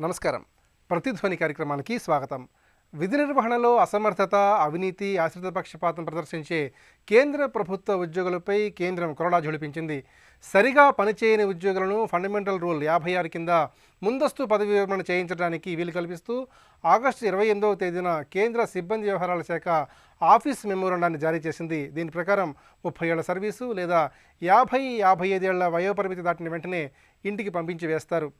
నమస్కారం. ప్రతిధ్వని కార్యక్రమానికి స్వాగతం. విధి నిర్వహణలో అసమర్థత, అవినీతి, ఆశ్రిత పక్షపాతం ప్రదర్శించే కేంద్ర ప్రభుత్వ ఉద్యోగులపై కేంద్రం కొరడా జొలిపించింది. సరిగా పనిచేయని ఉద్యోగులను ఫండమెంటల్ రూల్ 56 కింద ముందస్తు పదవి విరమణ చేయించడానికి వీలు కల్పిస్తూ ఆగస్టు 28వ తేదీన కేంద్ర సిబ్బంది వ్యవహారాల శాఖ ఆఫీస్ మెమోరాండాన్ని జారీ చేసింది. దీని ప్రకారం 30 ఏళ్ల సర్వీసు లేదా 50-55 ఏళ్ల వయోపరిమితి దాటిన వెంటనే ఇంటికి పంపించి వేస్తారు.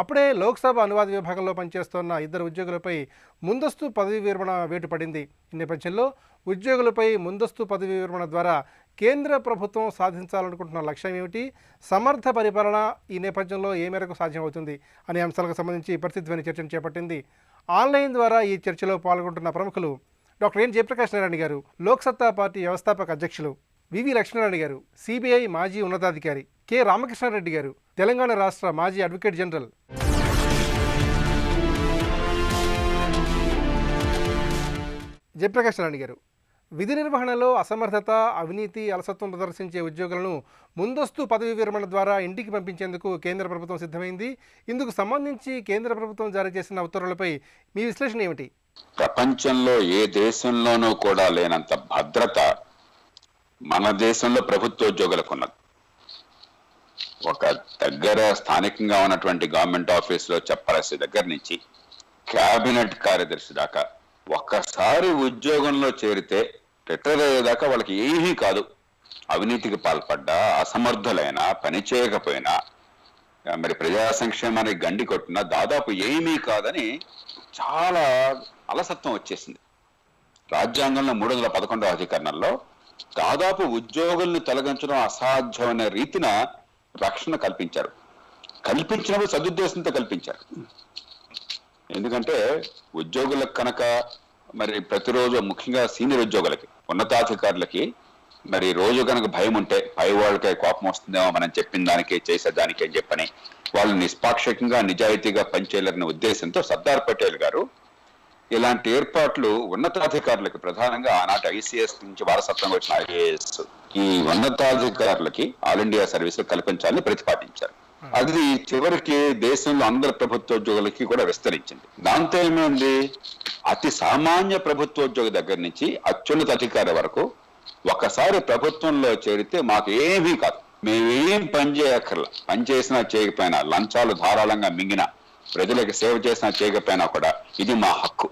అప్పుడే లోక్సభ అనువాద విభాగంలో పనిచేస్తున్న 2 ఉద్యోగులపై ముందస్తు పదవి విరమణ వేటు పడింది. ఈ నేపథ్యంలో ఉద్యోగులపై ముందస్తు పదవి విరమణ ద్వారా కేంద్ర ప్రభుత్వం సాధించాలనుకుంటున్న లక్ష్యం ఏమిటి, సమర్థ పరిపాలన ఈ నేపథ్యంలో ఏ మేరకు సాధ్యమవుతుంది అనే అంశాలకు సంబంధించి ప్రతిధ్వని చర్చను చేపట్టింది. ఆన్లైన్ ద్వారా ఈ చర్చలో పాల్గొంటున్న ప్రముఖులు డాక్టర్ ఎన్ జయప్రకాష్ నారాయణ గారు, లోక్సత్తా పార్టీ వ్యవస్థాపక అధ్యక్షులు, వివి లక్ష్మీనారాయణ గారు, సిబిఐ మాజీ ఉన్నతాధికారి, కె రామకృష్ణారెడ్డి గారు, తెలంగాణ రాష్ట్ర మాజీ అడ్వకేట్ జనరల్. జయప్రకాష్ నారాయణ గారు, విధి నిర్వహణలో అసమర్థత, అవినీతి, అలసత్వం ప్రదర్శించే ఉద్యోగులను ముందస్తు పదవి విరమణ ద్వారా ఇంటికి పంపించేందుకు కేంద్ర ప్రభుత్వం సిద్ధమైంది. ఇందుకు సంబంధించి కేంద్ర ప్రభుత్వం జారీ చేసిన ఉత్తర్వులపై మీ విశ్లేషణ ఏమిటి? ప్రపంచంలో ఏ దేశంలోనూ కూడా లేనంత భద్రత మన దేశంలో ప్రభుత్వ ఉద్యోగులకు ఉన్నది. ఒక దగ్గర స్థానికంగా ఉన్నటువంటి గవర్నమెంట్ ఆఫీసులో చెప్పరాసి దగ్గర నుంచి క్యాబినెట్ కార్యదర్శి దాకా ఒక్కసారి ఉద్యోగంలో చేరితే రిటైర్ అయ్యేదాకా వాళ్ళకి ఏమీ కాదు. అవినీతికి పాల్పడ్డా, అసమర్థులైనా, పని చేయకపోయినా, మరి ప్రజా సంక్షేమానికి గండి కొట్టినా దాదాపు ఏమీ కాదని చాలా అలసత్వం వచ్చేసింది. రాజ్యాంగంలో 311వ అధికరణంలో దాదాపు ఉద్యోగుల్ని తొలగించడం అసాధ్యమైన రీతిన రక్షణ కల్పించారు. కల్పించినప్పుడు సదుద్దేశంతో కల్పించారు. ఎందుకంటే ఉద్యోగులకు కనుక మరి ప్రతిరోజు, ముఖ్యంగా సీనియర్ ఉద్యోగులకి, ఉన్నతాధికారులకి మరి రోజు కనుక భయం ఉంటే పై వాళ్ళకే కోపం వస్తుందేమో మనం చెప్పిన దానికే చేసేదానికే అని చెప్పని వాళ్ళు నిష్పాక్షికంగా నిజాయితీగా పనిచేయాలనే ఉద్దేశంతో సర్దార్ పటేల్ గారు ఇలాంటి ఏర్పాట్లు ఉన్నతాధికారులకి, ప్రధానంగా ఆనాటి ఐసీఎస్ నుంచి వారసత్వంగా వచ్చిన ఐఏఎస్, ఈ ఉన్నతాధికారులకి ఆల్ ఇండియా సర్వీస్ కల్పించాలని ప్రతిపాదించారు. అది చివరికి దేశంలో అందరి ప్రభుత్వ ఉద్యోగులకి కూడా విస్తరించింది. దాంతో ఏమైంది, అతి సామాన్య ప్రభుత్వ ఉద్యోగి దగ్గర నుంచి అత్యున్నత అధికారి వరకు ఒకసారి ప్రభుత్వంలో చేరితే మాకు ఏమీ కాదు, మేమేం పని చేయక్కర్లా, పని చేసినా చేయకపోయినా, లంచాలు ధారాళంగా మింగినా, ప్రజలకు సేవ చేసినా చేయకపోయినా కూడా ఇది మా హక్కు,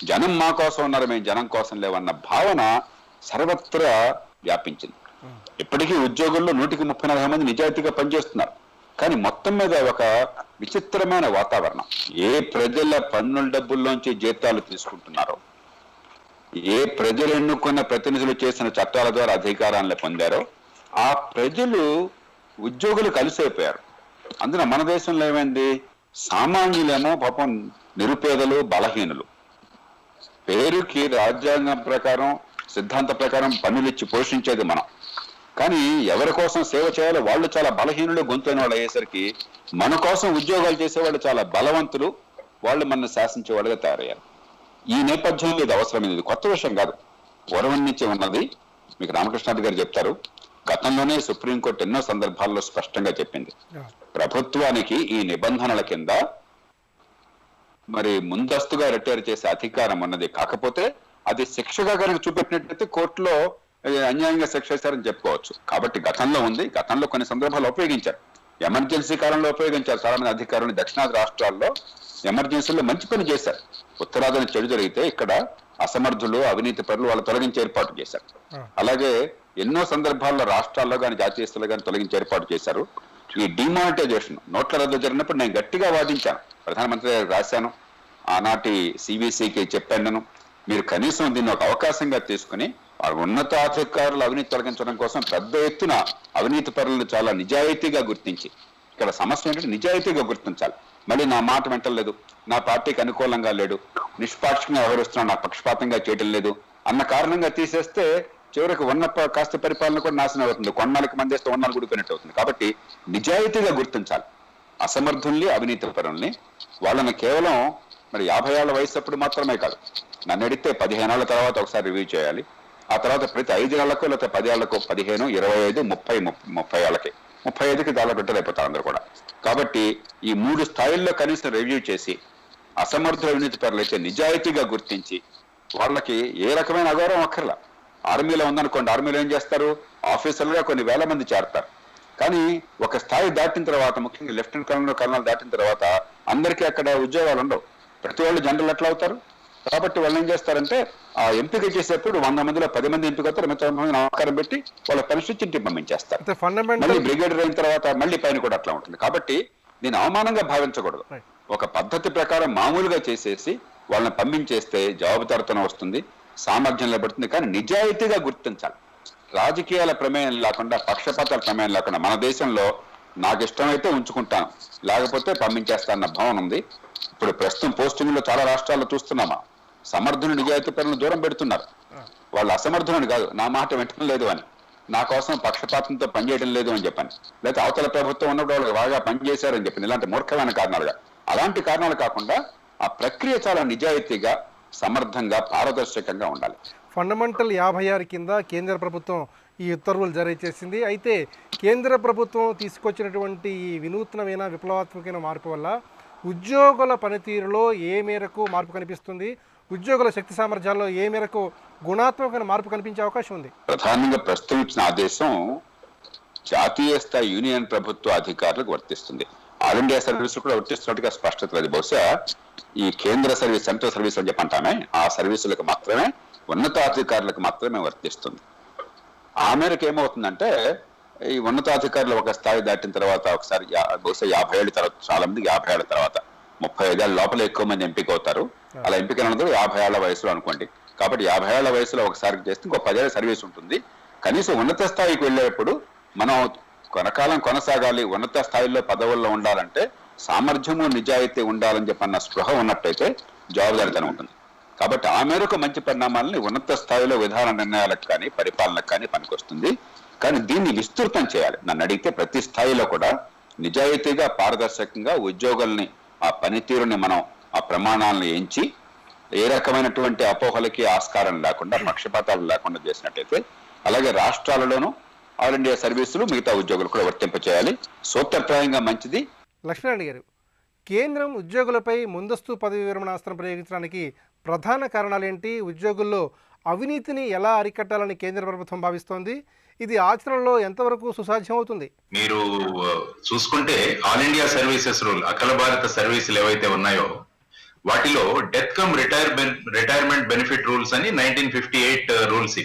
జనం మా కోసం ఉన్నారు, మేము జనం కోసం లేవన్న భావన సర్వత్రా వ్యాపించింది. ఇప్పటికీ ఉద్యోగుల్లో 134 మంది నిజాయితీగా పనిచేస్తున్నారు. కానీ మొత్తం మీద ఒక విచిత్రమైన వాతావరణం. ఏ ప్రజల పన్నుల డబ్బుల్లోంచి జీతాలు తీసుకుంటున్నారో, ఏ ప్రజలు ఎన్నుకున్న ప్రతినిధులు చేసిన చట్టాల ద్వారా అధికారాలను పొందారో ఆ ప్రజలు ఉద్యోగులు కలిసైపోయారు. అందున మన దేశంలో ఏమైంది, సామాన్యులేమో పాపం నిరుపేదలు, బలహీనులు, పేరుకి రాజ్యాంగం ప్రకారం, సిద్ధాంత ప్రకారం పన్నులు ఇచ్చి పోషించేది మనం, కానీ ఎవరి కోసం సేవ చేయాలో వాళ్ళు చాలా బలహీనులు, గొంతైన వాళ్ళు అయ్యేసరికి మన కోసం ఉద్యోగాలు చేసేవాళ్ళు చాలా బలవంతులు, వాళ్ళు మనల్ని శాసించే వాళ్ళుగా తయారయ్యారు. ఈ నేపథ్యంలో ఇది అవసరమైనది, కొత్త విషయం కాదు, పూర్వం నుంచి ఉన్నది. మీకు రామకృష్ణారెడ్డి గారు చెప్తారు, గతంలోనే సుప్రీంకోర్టు ఎన్నో సందర్భాల్లో స్పష్టంగా చెప్పింది, ప్రభుత్వానికి ఈ నిబంధనల కింద మరి ముందస్తుగా రిటైర్ చేసే అధికారం ఉన్నది. కాకపోతే అది శిక్షగా కనుక చూపెట్టినట్లయితే కోర్టులో అన్యాయంగా శిక్ష వేశారని చెప్పుకోవచ్చు. కాబట్టి గతంలో ఉంది, గతంలో కొన్ని సందర్భాలు ఉపయోగించారు, ఎమర్జెన్సీ కాలంలో ఉపయోగించారు. చాలా మంది అధికారులు దక్షిణాది రాష్ట్రాల్లో ఎమర్జెన్సీలో మంచి పని చేశారు. ఉత్తరాదిని చెడు జరిగితే ఇక్కడ అసమర్థులు, అవినీతి పరులు వాళ్ళు తొలగించే ఏర్పాటు చేశారు. అలాగే ఎన్నో సందర్భాల్లో రాష్ట్రాల్లో కానీ జాతీయ స్థాయిలో కానీ తొలగించే ఏర్పాటు చేశారు. ఈ డిమానిటైజేషన్, నోట్ల రద్దు జరిగినప్పుడు నేను గట్టిగా వాదించాను, ప్రధానమంత్రి గారికి రాశాను, ఆనాటి సిబిసికి చెప్పాను, నేను మీరు కనీసం దీన్ని ఒక అవకాశంగా తీసుకుని ఉన్నతాధికారులు అవినీతి తొలగించడం కోసం పెద్ద ఎత్తున అవినీతి పరులను చాలా నిజాయితీగా గుర్తించి, ఇక్కడ సమస్య ఏంటంటే నిజాయితీగా గుర్తించాలి. మళ్ళీ నా మాట వెంటలేదు, నా పార్టీకి అనుకూలంగా లేడు, నిష్పాక్షంగా వ్యవహరిస్తున్నాడు, నాకు పక్షపాతంగా చేయటం లేదు అన్న కారణంగా తీసేస్తే చివరికి ఉన్న కాస్త పరిపాలన కూడా నాశనం అవుతుంది, కొన్నాళ్ళకి మంది వేస్తే కొన్నాళ్ళు గుడిపోయినట్టు అవుతుంది. కాబట్టి నిజాయితీగా గుర్తించాలి అసమర్థుల్ని, అవినీతి పరుల్ని. వాళ్ళని కేవలం మరి 50 ఏళ్ల వయసు అప్పుడు మాత్రమే కాదు, నన్ను అడిగితే 15 ఏళ్ల తర్వాత ఒకసారి రివ్యూ చేయాలి. ఆ తర్వాత ప్రతి 5 ఏళ్లకు లేకపోతే 10 ఏళ్లకు, 15, 25, 30 ఏళ్ళకి 35కి దాదాపు రిటైర్ అయిపోతారు అందరూ కూడా. కాబట్టి ఈ 3 స్థాయిల్లో కనీసం రివ్యూ చేసి అసమర్థుల అవినీతి పరులైతే నిజాయితీగా గుర్తించి వాళ్ళకి ఏ రకమైన అగౌరవం అక్కర్లా. ఆర్మీలో ఉందనుకోండి, ఆర్మీలో ఏం చేస్తారు, ఆఫీసర్లుగా కొన్ని వేల మంది చేరతారు. కానీ ఒక స్థాయి దాటిన తర్వాత, ముఖ్యంగా లెఫ్టినెంట్ కర్నల్ దాటిన తర్వాత అందరికీ అక్కడ ఉద్యోగాలు ఉండవు. ప్రతి వాళ్ళు జనరల్ ఎట్లా అవుతారు? కాబట్టి వాళ్ళు ఏం చేస్తారంటే ఆ ఎంపిక చేసేప్పుడు 100 మందిలో 10 మంది ఎంపిక అవుతారు, మిగతా మంది నమస్కారం పెట్టి వాళ్ళ పరిస్థితి ఇంటికి పంపించేస్తారు. మళ్ళీ బ్రిగేడర్ అయిన తర్వాత మళ్ళీ పైన కూడా అట్లా ఉంటుంది. కాబట్టి దీన్ని అవమానంగా భావించకూడదు. ఒక పద్ధతి ప్రకారం మామూలుగా చేసేసి వాళ్ళని పంపించేస్తే జవాబుదారితనం వస్తుంది, సామర్థ్యం నిలబడుతుంది. కానీ నిజాయితీగా గుర్తించాలి. రాజకీయాల ప్రమేయం లేకుండా, పక్షపాతాల ప్రమేయం లేకుండా మన దేశంలో నాకు ఇష్టమైతే ఉంచుకుంటాను, లేకపోతే పంపించేస్తానన్న భావన ఉంది. ఇప్పుడు ప్రస్తుతం పోస్టింగ్ లో చాలా రాష్ట్రాల్లో చూస్తున్నామా, సమర్థుని నిజాయితీ పరులను దూరం పెడుతున్నారు. వాళ్ళు అసమర్థులని కాదు, నా మాట వింటం లేదు అని, నా కోసం పక్షపాతంతో పనిచేయడం లేదు అని చెప్పని, లేకపోతే అవతల ప్రభుత్వం ఉన్నప్పుడు వాళ్ళకి బాగా పనిచేశారని చెప్పింది, ఇలాంటి మూర్ఖమైన కారణాలుగా. అలాంటి కారణాలు కాకుండా ఆ ప్రక్రియ చాలా నిజాయితీగా, సమర్థంగా, పారదర్శకంగా ఉండాలి. ఫండమెంటల్ 56 కింద కేంద్ర ప్రభుత్వం ఈ ఉత్తర్వులు జారీ చేసింది. అయితే కేంద్ర ప్రభుత్వం తీసుకొచ్చినటువంటి ఈ వినూత్నమైన విప్లవాత్మకమైన మార్పు వల్ల ఉద్యోగుల పనితీరులో ఏ మేరకు మార్పు కనిపిస్తుంది, ఉద్యోగుల శక్తి సామర్థ్యాల్లో ఏ మేరకు గుణాత్మకమైన మార్పు కనిపించే అవకాశం ఉంది? ప్రధానంగా ప్రస్తుతం ఇచ్చిన ఆదేశం జాతీయ స్థాయి యూనియన్ ప్రభుత్వ అధికారులకు వర్తిస్తుంది. ఆల్ ఇండియా సర్వీసులు కూడా వర్తిస్తున్నట్టుగా స్పష్టత లేదు. బహుశా ఈ కేంద్ర సర్వీస్, సెంట్రల్ సర్వీస్ అని చెప్పంటామే, ఆ సర్వీసులకు మాత్రమే, ఉన్నతాధికారులకు మాత్రమే వర్తిస్తుంది. ఆ మేరకు ఏమవుతుందంటే ఈ ఉన్నతాధికారులు ఒక స్థాయి దాటిన తర్వాత ఒకసారి బహుశా 50 ఏళ్ళ తర్వాత, చాలా మందికి 50 ఏళ్ల తర్వాత, 35 ఏళ్ళ లోపల ఎక్కువ మంది ఎంపిక అవుతారు. అలా ఎంపిక అయినందుకు 50 ఏళ్ల వయసులో అనుకోండి. కాబట్టి 50 ఏళ్ల వయసులో ఒకసారి చేస్తే ఇంకో 10 ఏళ్ళ సర్వీస్ ఉంటుంది. కనీసం ఉన్నత స్థాయికి వెళ్ళేటప్పుడు మనం కొనకాలం కొనసాగాలి, ఉన్నత స్థాయిలో పదవుల్లో ఉండాలంటే సామర్థ్యము, నిజాయితీ ఉండాలని చెప్పన్న స్పృహ ఉన్నట్టయితే జవాబుదారితనం ఉంటుంది. కాబట్టి ఆ మేరకు మంచి పరిణామాలని ఉన్నత స్థాయిలో విధాన నిర్ణయాలకు కానీ, పరిపాలనకు కానీ పనికొస్తుంది. కానీ దీన్ని విస్తృతం చేయాలి. నన్ను అడిగితే ప్రతి స్థాయిలో కూడా నిజాయితీగా, పారదర్శకంగా ఉద్యోగుల్ని, ఆ పనితీరుని మనం ఆ ప్రమాణాలను ఎంచి ఏ రకమైనటువంటి అపోహలకి ఆస్కారం లేకుండా, పక్షపాతాలు లేకుండా చేసినట్టయితే, అలాగే రాష్ట్రాలలోనూ ఆల్ ఇండియా సర్వీసులు మిగతా ఉద్యోగులు కూడా వర్తింపచేయాలి. సూత్రప్రాయంగా మంచిది. లక్ష్మీనారాయణ గారు, కేంద్రం ఉద్యోగులపై ముందస్తు పదవి విరమణ అస్త్రం ప్రయోగించడానికి ప్రధాన కారణాలు ఏంటి? ఉద్యోగుల్లో అవినీతిని ఎలా అరికట్టాలని కేంద్ర ప్రభుత్వం భావిస్తోంది? ఇది ఆచరణలో ఎంతవరకు సుసాధ్యం అవుతుంది? మీరు చూసుకుంటే ఆల్ ఇండియా సర్వీసెస్ రూల్, అఖిల భారత సర్వీసులు ఏవైతే ఉన్నాయో వాటిలో death come retirement benefit rules అని 1958 రూల్స్.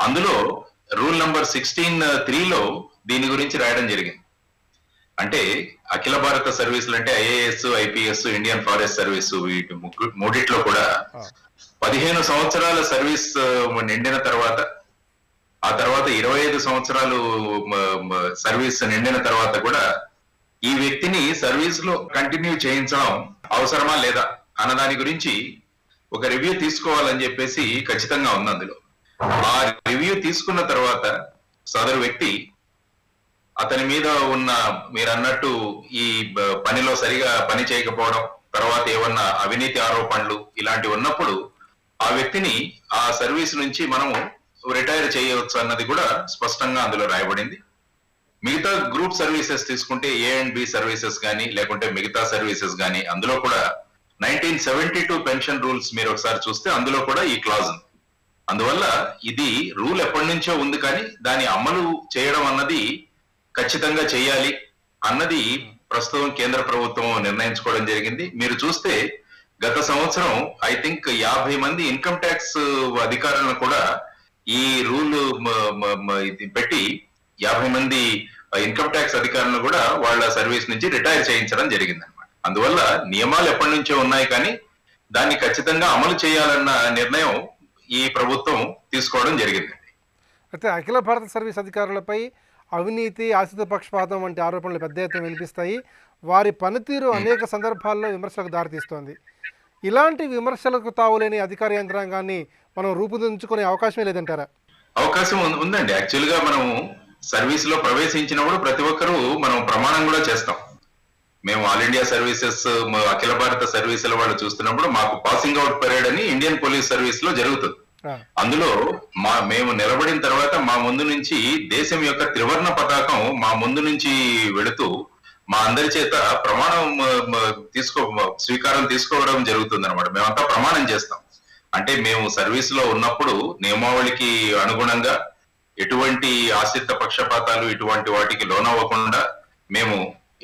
అందులో రూల్ నంబర్ 16(3) దీని గురించి రాయడం జరిగింది. అంటే అఖిల భారత సర్వీసులు అంటే IAS, IPS, Indian forest service, వీటి మూడిట్లో కూడా 15 సంవత్సరాల సర్వీస్ నిండిన తర్వాత, ఆ తర్వాత 25 సంవత్సరాలు సర్వీస్ నిండిన తర్వాత కూడా ఈ వ్యక్తిని సర్వీస్ లో కంటిన్యూ చేయించడం అవసరమా లేదా అన్నదాని గురించి ఒక రివ్యూ తీసుకోవాలని చెప్పేసి ఖచ్చితంగా ఉంది అందులో. ఆ రివ్యూ తీసుకున్న తర్వాత సదరు వ్యక్తి, అతని మీద ఉన్న మీరు అన్నట్టు ఈ పనిలో సరిగా పని చేయకపోవడం, తర్వాత ఏమన్నా అవినీతి ఆరోపణలు ఇలాంటివి ఉన్నప్పుడు ఆ వ్యక్తిని ఆ సర్వీస్ నుంచి మనము రిటైర్ చేయవచ్చు అన్నది కూడా స్పష్టంగా అందులో రాయబడింది. మిగతా గ్రూప్ సర్వీసెస్ తీసుకుంటే ఏ అండ్ బి సర్వీసెస్ కానీ, లేకుంటే మిగతా సర్వీసెస్ కానీ, అందులో కూడా 1972 పెన్షన్ రూల్స్ మీరు ఒకసారి చూస్తే అందులో కూడా ఈ క్లాజ్ ఉంది. అందువల్ల ఇది రూల్ ఎప్పటి నుంచో ఉంది, కానీ దాని అమలు చేయడం అన్నది ఖచ్చితంగా చేయాలి అన్నది ప్రస్తుతం కేంద్ర ప్రభుత్వం నిర్ణయించుకోవడం జరిగింది. మీరు చూస్తే గత సంవత్సరం ఐ థింక్ 50 మంది ఇన్కమ్ ట్యాక్స్ అధికారులను కూడా ఈ రూల్ పెట్టి 50 మంది ఇన్కమ్ ట్యాక్స్ అధికారులను కూడా వాళ్ళ సర్వీస్ నుంచి రిటైర్ చేయించడం జరిగింది అనమాట. అందువల్ల నియమాలు ఎప్పటి నుంచో ఉన్నాయి, కానీ దాన్ని ఖచ్చితంగా అమలు చేయాలన్న నిర్ణయం ఈ ప్రభుత్వం తీసుకోవడం జరిగిందండి. అయితే అఖిల భారత సర్వీస్ అధికారులపై అవినీతి, ఆశ్రిత పక్షపాతం వంటి ఆరోపణలు పెద్ద ఎత్తున వినిపిస్తాయి. వారి పనితీరు అనేక సందర్భాల్లో విమర్శలకు దారితీస్తోంది. ఇలాంటి విమర్శలకు తావులేని అధికార యంత్రాంగాన్ని మనం రూపుదిద్దుకునే అవకాశమే లేదంటారా? అవకాశం ఉందండి. యాక్చువల్ గా మనం సర్వీస్ లో ప్రవేశించినప్పుడు ప్రతి ఒక్కరూ మనం ప్రమాణం కూడా చేస్తాం. మేము ఆల్ ఇండియా సర్వీసెస్, అఖిల భారత సర్వీసుల వాళ్ళు చూస్తున్నప్పుడు మాకు పాసింగ్ అవుట్ పరేడ్ అని ఇండియన్ పోలీస్ సర్వీస్ లో జరుగుతుంది. అందులో మేము నిలబడిన తర్వాత మా ముందు నుంచి దేశం యొక్క త్రివర్ణ పతాకం మా ముందు నుంచి వెళుతూ మా అందరి చేత ప్రమాణం స్వీకారం తీసుకోవడం జరుగుతుంది అనమాట. మేమంతా ప్రమాణం చేస్తాం. అంటే మేము సర్వీస్ లో ఉన్నప్పుడు నియమావళికి అనుగుణంగా ఎటువంటి ఆశ్రిత పక్షపాతాలు ఇటువంటి వాటికి లోనవ్వకుండా మేము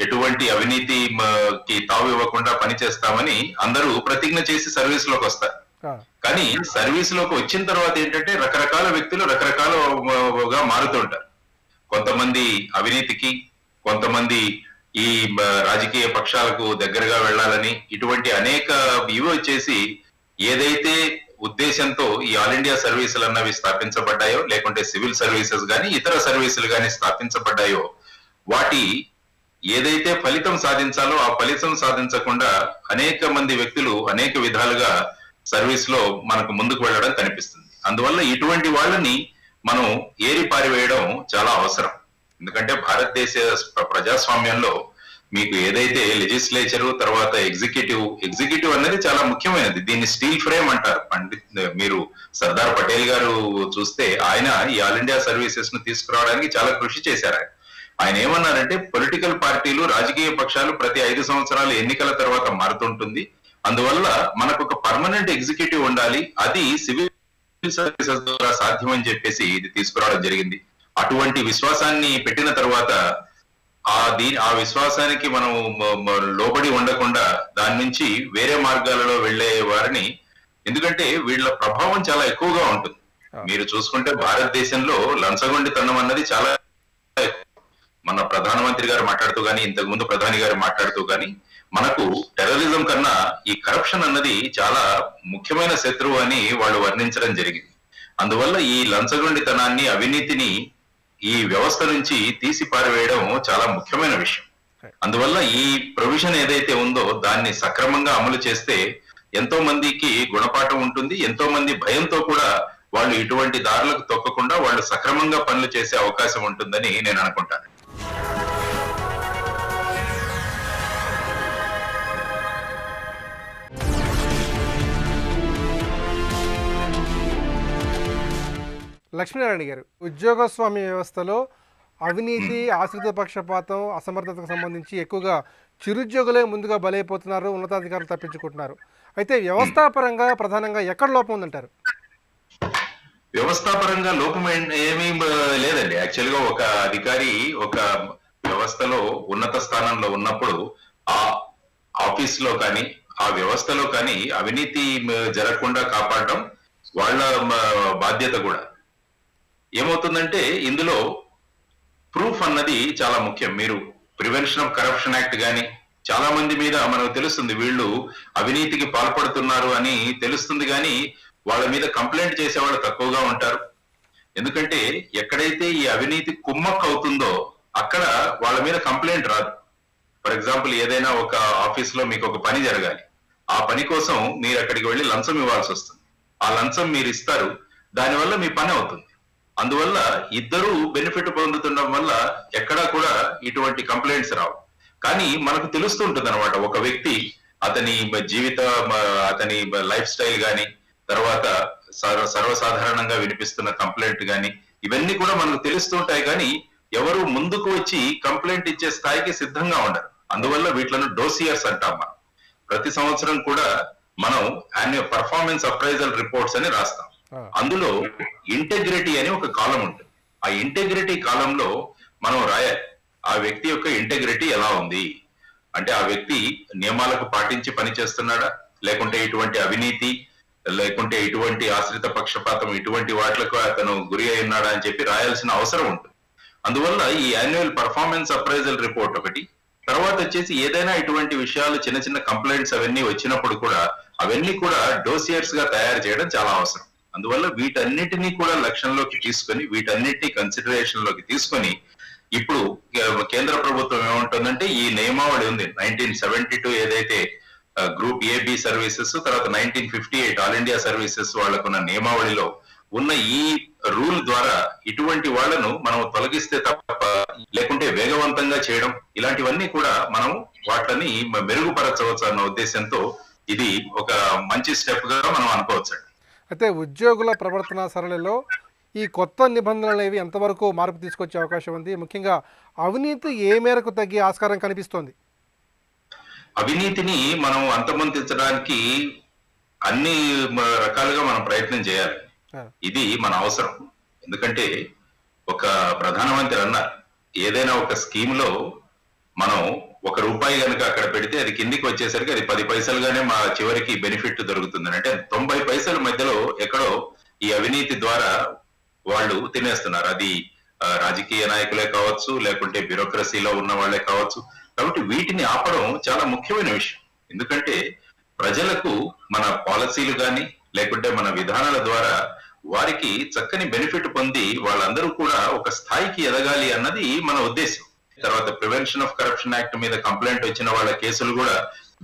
ఎటువంటి అవినీతికి తావు ఇవ్వకుండా పనిచేస్తామని అందరూ ప్రతిజ్ఞ చేసి సర్వీస్ లోకి వస్తారు. కానీ సర్వీస్ లోకి వచ్చిన తర్వాత ఏంటంటే రకరకాల వ్యక్తులు రకరకాలుగా మారుతుంటారు. కొంతమంది అవినీతికి, కొంతమంది ఈ రాజకీయ పక్షాలకు దగ్గరగా వెళ్ళాలని ఇటువంటి అనేక ఇవి వచ్చేసి ఏదైతే ఉద్దేశంతో ఈ ఆల్ ఇండియా సర్వీసులు అన్నవి స్థాపించబడ్డాయో, లేకుంటే సివిల్ సర్వీసెస్ కానీ ఇతర సర్వీసులు కానీ స్థాపించబడ్డాయో వాటి ఏదైతే ఫలితం సాధించాలో ఆ ఫలితం సాధించకుండా అనేక మంది వ్యక్తులు అనేక విధాలుగా సర్వీస్ లో మనకు ముందుకు వెళ్ళడం కనిపిస్తుంది. అందువల్ల ఇటువంటి వాళ్ళని మనం ఏరి పారివేయడం చాలా అవసరం. ఎందుకంటే భారతదేశ ప్రజాస్వామ్యంలో మీకు ఏదైతే లెజిస్లేచరు తర్వాత ఎగ్జిక్యూటివ్ అనేది చాలా ముఖ్యమైనది. దీన్ని స్టీల్ ఫ్రేమ్ అంటారు. మీరు సర్దార్ పటేల్ గారు చూస్తే ఆయన ఈ ఆల్ ఇండియా సర్వీసెస్ ను తీసుకురావడానికి చాలా కృషి చేశారు. ఆయన ఏమన్నారంటే పొలిటికల్ పార్టీలు, రాజకీయ పక్షాలు ప్రతి 5 సంవత్సరాలు ఎన్నికల తర్వాత మారుతుంటుంది. అందువల్ల మనకు ఒక పర్మనెంట్ ఎగ్జిక్యూటివ్ ఉండాలి, అది సివిల్ సర్వీసెస్ ద్వారా సాధ్యమని చెప్పేసి ఇది తీసుకురావడం జరిగింది. అటువంటి విశ్వాసాన్ని పెట్టిన తర్వాత ఆ విశ్వాసానికి మనం లోబడి ఉండకుండా దాని నుంచి వేరే మార్గాలలో వెళ్లే వారిని, ఎందుకంటే వీళ్ళ ప్రభావం చాలా ఎక్కువగా ఉంటుంది. మీరు చూసుకుంటే భారతదేశంలో లంచగొండితనం అన్నది చాలా, మన ప్రధానమంత్రి గారు మాట్లాడుతూ గానీ ఇంతకు ముందు ప్రధాని గారు మాట్లాడుతూ గానీ మనకు టెర్రరిజం కన్నా ఈ కరప్షన్ అన్నది చాలా ముఖ్యమైన శత్రువు అని వాళ్ళు వర్ణించడం జరిగింది. అందువల్ల ఈ లంచగొండితనాన్ని, అవినీతిని ఈ వ్యవస్థ నుంచి తీసి పారవేయడం చాలా ముఖ్యమైన విషయం. అందువల్ల ఈ ప్రొవిజన్ ఏదైతే ఉందో దాన్ని సక్రమంగా అమలు చేస్తే ఎంతో మందికి గుణపాఠం ఉంటుంది. ఎంతో మంది భయంతో కూడా వాళ్ళు ఇటువంటి దారులకు తొక్కకుండా వాళ్ళు సక్రమంగా పనులు చేసే అవకాశం ఉంటుందని నేను అనుకుంటాను. లక్ష్మీనారాయణ గారు, ఉద్యోగస్వామ్య వ్యవస్థలో అవినీతి, ఆశ్రిత పక్షపాతం, అసమర్థతకు సంబంధించి ఎక్కువగా చిరుద్యోగులే ముందుగా బలైపోతున్నారు, ఉన్నతాధికారులు తప్పించుకుంటున్నారు. అయితే వ్యవస్థాపరంగా ప్రధానంగా ఎక్కడ లోపం ఉందంటారు? వ్యవస్థాపరంగా లోపం ఏమీ లేదండి. యాక్చువల్ గా ఒక అధికారి ఒక వ్యవస్థలో ఉన్నత స్థానంలో ఉన్నప్పుడు ఆ ఆఫీస్ లో కానీ ఆ వ్యవస్థలో కానీ అవినీతి జరగకుండా కాపాడడం వాళ్ళ బాధ్యత కూడా. ఏమవుతుందంటే ఇందులో ప్రూఫ్ అన్నది చాలా ముఖ్యం. మీరు ప్రివెన్షన్ ఆఫ్ కరప్షన్ యాక్ట్ గాని చాలా మంది మీద మనకు తెలుస్తుంది వీళ్ళు అవినీతికి పాల్పడుతున్నారు అని తెలుస్తుంది, కానీ వాళ్ళ మీద కంప్లైంట్ చేసేవాళ్ళు తక్కువగా ఉంటారు. ఎందుకంటే ఎక్కడైతే ఈ అవినీతి కుమ్మక్కు అవుతుందో అక్కడ వాళ్ళ మీద కంప్లైంట్ రాదు. ఫర్ ఎగ్జాంపుల్ ఏదైనా ఒక ఆఫీస్ లో మీకు ఒక పని జరగాలి, ఆ పని కోసం మీరు అక్కడికి వెళ్ళి లంచం ఇవ్వాల్సి వస్తుంది. ఆ లంచం మీరు ఇస్తారు, దానివల్ల మీ పని అవుతుంది. అందువల్ల ఇద్దరు బెనిఫిట్ పొందుతుండడం వల్ల ఎక్కడా కూడా ఇటువంటి కంప్లైంట్స్ రావు. కానీ మనకు తెలుస్తుంటుంది అనమాట, ఒక వ్యక్తి అతని జీవిత, అతని లైఫ్ స్టైల్ గాని, తర్వాత సర్వసాధారణంగా వినిపిస్తున్న కంప్లైంట్ గాని ఇవన్నీ కూడా మనకు తెలుస్తుంటాయి. కానీ ఎవరు ముందుకు వచ్చి కంప్లైంట్ ఇచ్చే స్థాయికి సిద్ధంగా ఉండరు. అందువల్ల వీటిలను డోసియర్స్ అంటాం. మనం ప్రతి సంవత్సరం కూడా మనం పర్ఫార్మెన్స్ అప్రైజల్ రిపోర్ట్స్ అని రాస్తాం. అందులో ఇంటెగ్రిటీ అని ఒక కాలం ఉంటుంది. ఆ ఇంటెగ్రిటీ కాలంలో మనం రాయాలి ఆ వ్యక్తి యొక్క ఇంటెగ్రిటీ ఎలా ఉంది, అంటే ఆ వ్యక్తి నియమాలకు పాటించి పనిచేస్తున్నాడా, లేకుంటే ఇటువంటి అవినీతి, లేకుంటే ఇటువంటి ఆశ్రిత పక్షపాతం, ఇటువంటి వాటిలకు అతను గురి అయి ఉన్నాడా అని చెప్పి రాయాల్సిన అవసరం ఉంటుంది. అందువల్ల ఈ యాన్యువల్ పర్ఫార్మెన్స్ అప్రైజల్ రిపోర్ట్ ఒకటి, తర్వాత వచ్చేసి ఏదైనా ఇటువంటి విషయాలు చిన్న చిన్న కంప్లైంట్స్ అవన్నీ వచ్చినప్పుడు కూడా అవన్నీ కూడా డోసియర్స్ గా తయారు చేయడం చాలా అవసరం. అందువల్ల వీటన్నిటినీ కూడా లక్ష్యంలోకి తీసుకొని, వీటన్నిటినీ కన్సిడరేషన్ లోకి తీసుకొని ఇప్పుడు కేంద్ర ప్రభుత్వం ఏమంటుందంటే ఈ నియమావళి ఉంది 1972 ఏదైతే గ్రూప్ ఏబి సర్వీసెస్, తర్వాత 1958 ఆల్ ఇండియా సర్వీసెస్ వాళ్ళకున్న నియమావళిలో ఉన్న ఈ రూల్ ద్వారా ఇటువంటి వాళ్లను మనం తొలగిస్తే తప్ప, లేకుంటే వేగవంతంగా చేయడం, ఇలాంటివన్నీ కూడా మనం వాటిని మెరుగుపరచవచ్చు అన్న ఉద్దేశంతో ఇది ఒక మంచి స్టెప్ గా మనం అనుకోవచ్చు. అయితే ఉద్యోగుల ప్రవర్తన సరళిలో ఈ కొత్త నిబంధనలు ఏవి ఎంతవరకు మార్పు తీసుకొచ్చే అవకాశం ఉంది? ముఖ్యంగా అవినీతి ఏ మేరకు తగ్గే ఆస్కారం కనిపిస్తోంది? అవినీతిని మనం అంతమొందించడానికి అన్ని రకాలుగా మనం ప్రయత్నం చేయాలి. ఆ, ఇది మన అవసరం. ఎందుకంటే ఒక ప్రధానమంత్రి అన్నారు, ఏదైనా ఒక స్కీమ్ లో మనం ₹1 కనుక అక్కడ పెడితే అది కిందికి వచ్చేసరికి అది 10 పైసలుగానే మా చివరికి బెనిఫిట్ దొరుకుతుంది. అంటే 90 పైసల మధ్యలో ఎక్కడో ఈ అవినీతి ద్వారా వాళ్ళు తినేస్తున్నారు. అది రాజకీయ నాయకులే కావచ్చు, లేకుంటే బ్యూరోక్రసీలో ఉన్న వాళ్ళే కావచ్చు. కాబట్టి వీటిని ఆపడం చాలా ముఖ్యమైన విషయం. ఎందుకంటే ప్రజలకు మన పాలసీలు కానీ లేకుంటే మన విధానాల ద్వారా వారికి చక్కని బెనిఫిట్ పొంది వాళ్ళందరూ కూడా ఒక స్థాయికి ఎదగాలి అన్నది మన ఉద్దేశం. తర్వాత ప్రివెన్షన్ ఆఫ్ కరప్షన్ యాక్ట్ మీద కంప్లైంట్ వచ్చిన వాళ్ళ కేసులు కూడా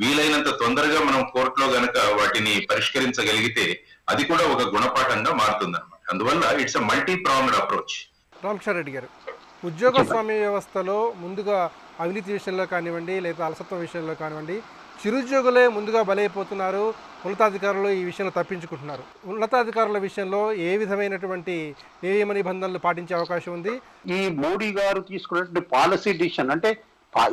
వీలైనంత తొందరగా మనం కోర్టులో గనక వాటిని పరిష్కరించగలిగితే అది కూడా ఒక గుణపాఠంగా మారుతుంది అనమాట. అందువల్ల it's a multi pronged approach. Ramakrishna Reddy garu, ఉద్యోగస్వామ్య వ్యవస్థలో ముందుగా అవినీతి విషయంలో కానివ్వండి, లేదా అలసత్వం విషయంలో కానివ్వండి, చిరుద్యోగులే ముందుగా బలైపోతున్నారు. ఉన్నతాధికారులు ఈ విషయంలో తప్పించుకుంటున్నారు. ఉన్నతాధికారుల విషయంలో ఏ విధమైనటువంటి నియమ నిబంధనలు పాటించే అవకాశం ఉంది? ఈ మోడీ గారు తీసుకున్నటువంటి పాలసీ డిసిషన్ అంటే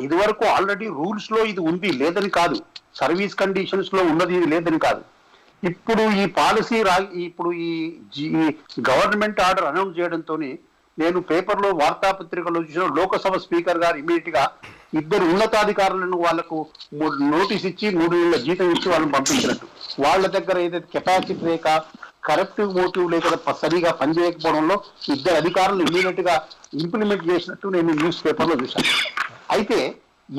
ఇది వరకు ఆల్రెడీ రూల్స్ లో ఇది ఉంది లేదని కాదు, సర్వీస్ కండిషన్స్ లో ఉన్నది ఇది లేదని కాదు. ఇప్పుడు ఈ పాలసీ ఇప్పుడు ఈ గవర్నమెంట్ ఆర్డర్ అనౌన్స్ చేయడంతో నేను పేపర్లో వార్తాపత్రికలో చూసిన లోకసభ స్పీకర్ గారు ఇమీడియట్ గా 2 ఉన్నతాధికారులను వాళ్లకు నోటీస్ ఇచ్చి 3 ఏళ్ల జీతం ఇచ్చి వాళ్ళని పంపించినట్టు. వాళ్ళ దగ్గర ఏదైతే కెపాసిటీ లేక కరప్టివ్ మోటివ్ లేక సరిగా పనిచేయకపోవడంలో 2 అధికారులు ఇమీడియట్ గా ఇంప్లిమెంట్ చేసినట్టు నేను న్యూస్ పేపర్లో చూశాను. అయితే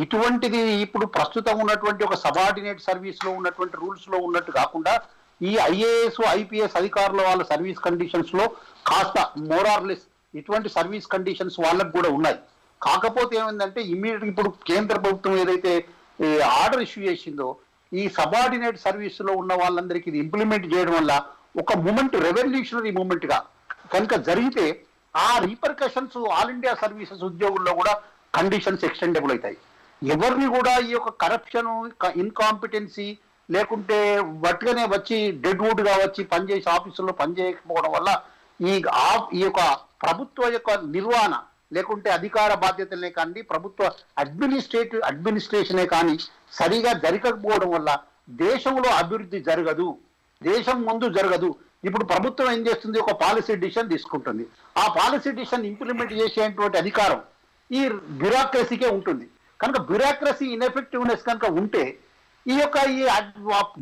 ఇటువంటిది ఇప్పుడు ప్రస్తుతం ఉన్నటువంటి ఒక సబార్డినేట్ సర్వీస్ లో ఉన్నటువంటి రూల్స్ లో ఉన్నట్టు కాకుండా ఈ ఐఏఎస్ ఐపీఎస్ అధికారుల వాళ్ళ సర్వీస్ కండిషన్స్ లో కాస్త మోరార్లెస్ ఇటువంటి సర్వీస్ కండిషన్స్ వాళ్ళకు కూడా ఉన్నాయి. కాకపోతే ఏమైందంటే ఇమ్మీడియట్ ఇప్పుడు కేంద్ర ప్రభుత్వం ఏదైతే ఆర్డర్ ఇష్యూ చేసిందో ఈ సబార్డినేట్ సర్వీస్ లో ఉన్న వాళ్ళందరికీ ఇది ఇంప్లిమెంట్ చేయడం వల్ల ఒక మూమెంట్ రెవల్యూషనరీ మూమెంట్ గా కనుక జరిగితే ఆ రీపర్కషన్స్ ఆల్ ఇండియా సర్వీసెస్ ఉద్యోగుల్లో కూడా కండిషన్స్ ఎక్స్టెండబుల్ అవుతాయి. ఎవరిని కూడా ఈ యొక్క కరప్షన్ ఇన్కాంపిటెన్సీ లేకుంటే వట్గానే వచ్చి డెడ్ వుడ్ గా వచ్చి పనిచేసే ఆఫీసుల్లో పనిచేయకపోవడం వల్ల ఈ యొక్క ప్రభుత్వ యొక్క నిర్వహణ లేకుంటే అధికార బాధ్యతలే కానీ ప్రభుత్వ అడ్మినిస్ట్రేషనే కానీ సరిగా జరగకపోవడం వల్ల దేశంలో అభివృద్ధి జరగదు, దేశం ముందు జరగదు. ఇప్పుడు ప్రభుత్వం ఏం చేస్తుంది, ఒక పాలసీ డిసిషన్ తీసుకుంటుంది. ఆ పాలసీ డిసిషన్ ఇంప్లిమెంట్ చేసేటువంటి అధికారం ఈ బ్యూరోక్రసీకే ఉంటుంది. కనుక బ్యూరోక్రసీ ఇన్ఎఫెక్టివ్నెస్ కనుక ఉంటే ఈ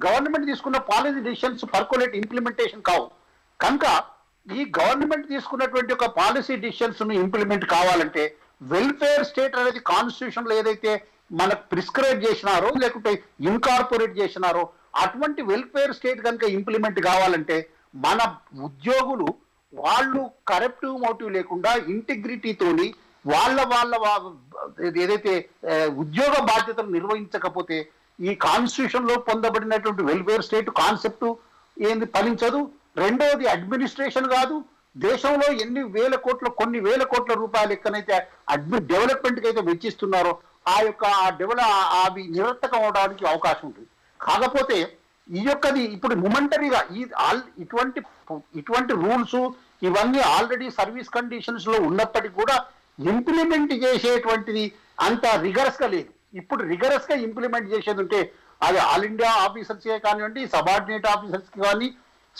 గవర్నమెంట్ తీసుకున్న పాలసీ డిసిషన్స్ పర్కులేట్ ఇంప్లిమెంటేషన్ కావు. కనుక ఈ గవర్నమెంట్ తీసుకున్నటువంటి ఒక పాలసీ డిసిషన్స్ ను ఇంప్లిమెంట్ కావాలంటే వెల్ఫేర్ స్టేట్ అనేది కాన్స్టిట్యూషన్ లో ఏదైతే మనకు ప్రిస్క్రైబ్ చేసినారో లేకుంటే ఇన్కార్పొరేట్ చేసినారో అటువంటి వెల్ఫేర్ స్టేట్ కనుక ఇంప్లిమెంట్ కావాలంటే మన ఉద్యోగులు వాళ్ళు కరప్టివ్ మోటివ్ లేకుండా ఇంటిగ్రిటీతోని వాళ్ళ ఏదైతే ఉద్యోగ బాధ్యతలు నిర్వహించకపోతే ఈ కాన్స్టిట్యూషన్ లో పొందబడినటువంటి వెల్ఫేర్ స్టేట్ కాన్సెప్ట్ ఏంది ఫలించదు. రెండవది అడ్మినిస్ట్రేషన్ కాదు. దేశంలో కొన్ని వేల కోట్ల రూపాయలు ఎక్కడైతే డెవలప్మెంట్ కి అయితే వెచ్చిస్తున్నారో అవి నిరర్థకం అవడానికి అవకాశం ఉంటుంది. కాకపోతే ఈ యొక్కది ఇప్పుడు మొమెంటరీగా ఇటువంటి రూల్స్ ఇవన్నీ ఆల్రెడీ సర్వీస్ కండిషన్స్ లో ఉన్నప్పటికీ కూడా ఇంప్లిమెంట్ చేసేటువంటిది అంత రిగరస్ గా లేదు. ఇప్పుడు రిగరస్ గా ఇంప్లిమెంట్ చేసేది ఉంటే అది ఆల్ ఇండియా ఆఫీసర్స్ కానివ్వండి, సబార్డినేట్ ఆఫీసర్స్ కానీ,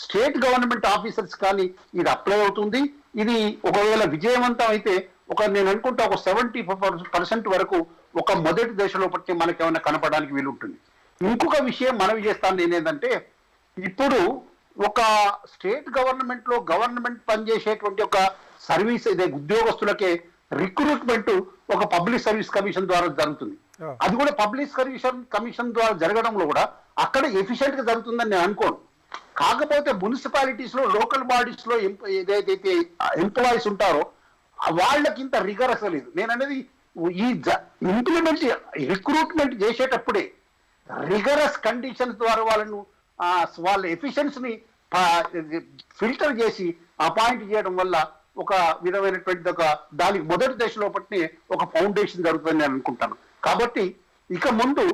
స్టేట్ గవర్నమెంట్ ఆఫీసర్స్ కానీ ఇది అప్లై అవుతుంది. ఇది ఒకవేళ విజయవంతం అయితే నేను అనుకుంటా ఒక 70% వరకు ఒక మొదటి దశలో పట్టి మనకి ఏమైనా కనపడడానికి వీలుంటుంది. ఇంకొక విషయం మనవి చేస్తాను నేనేంటంటే ఇప్పుడు ఒక స్టేట్ గవర్నమెంట్ లో గవర్నమెంట్ పనిచేసేటువంటి ఒక సర్వీస్ ఇదే ఉద్యోగస్తులకే రిక్రూట్మెంట్ ఒక పబ్లిక్ సర్వీస్ కమిషన్ ద్వారా జరుగుతుంది. అది కూడా పబ్లిక్ సర్వీస్ కమిషన్ ద్వారా జరగడంలో కూడా అక్కడ ఎఫిషియెంట్ గా జరుగుతుందని నేను అనుకోను. కాకపోతే మున్సిపాలిటీస్ లో లోకల్ బాడీస్ లో ఏదైతే ఎంప్లాయీస్ ఉంటారో వాళ్ళకి ఇంత రిగరస్ లేదు. నేను అనేది ఈ రిక్రూట్మెంట్ చేసేటప్పుడే రిగరస్ కండిషన్స్ ద్వారా వాళ్ళ ఎఫిషియన్సీని ఫిల్టర్ చేసి అపాయింట్ చేయడం వల్ల ఒక విధమైనటువంటి దానికి మొదటి దశలో పట్టి ఒక ఫౌండేషన్ జరుగుతుందని నేను అనుకుంటాను. కాబట్టి ఇక ముందు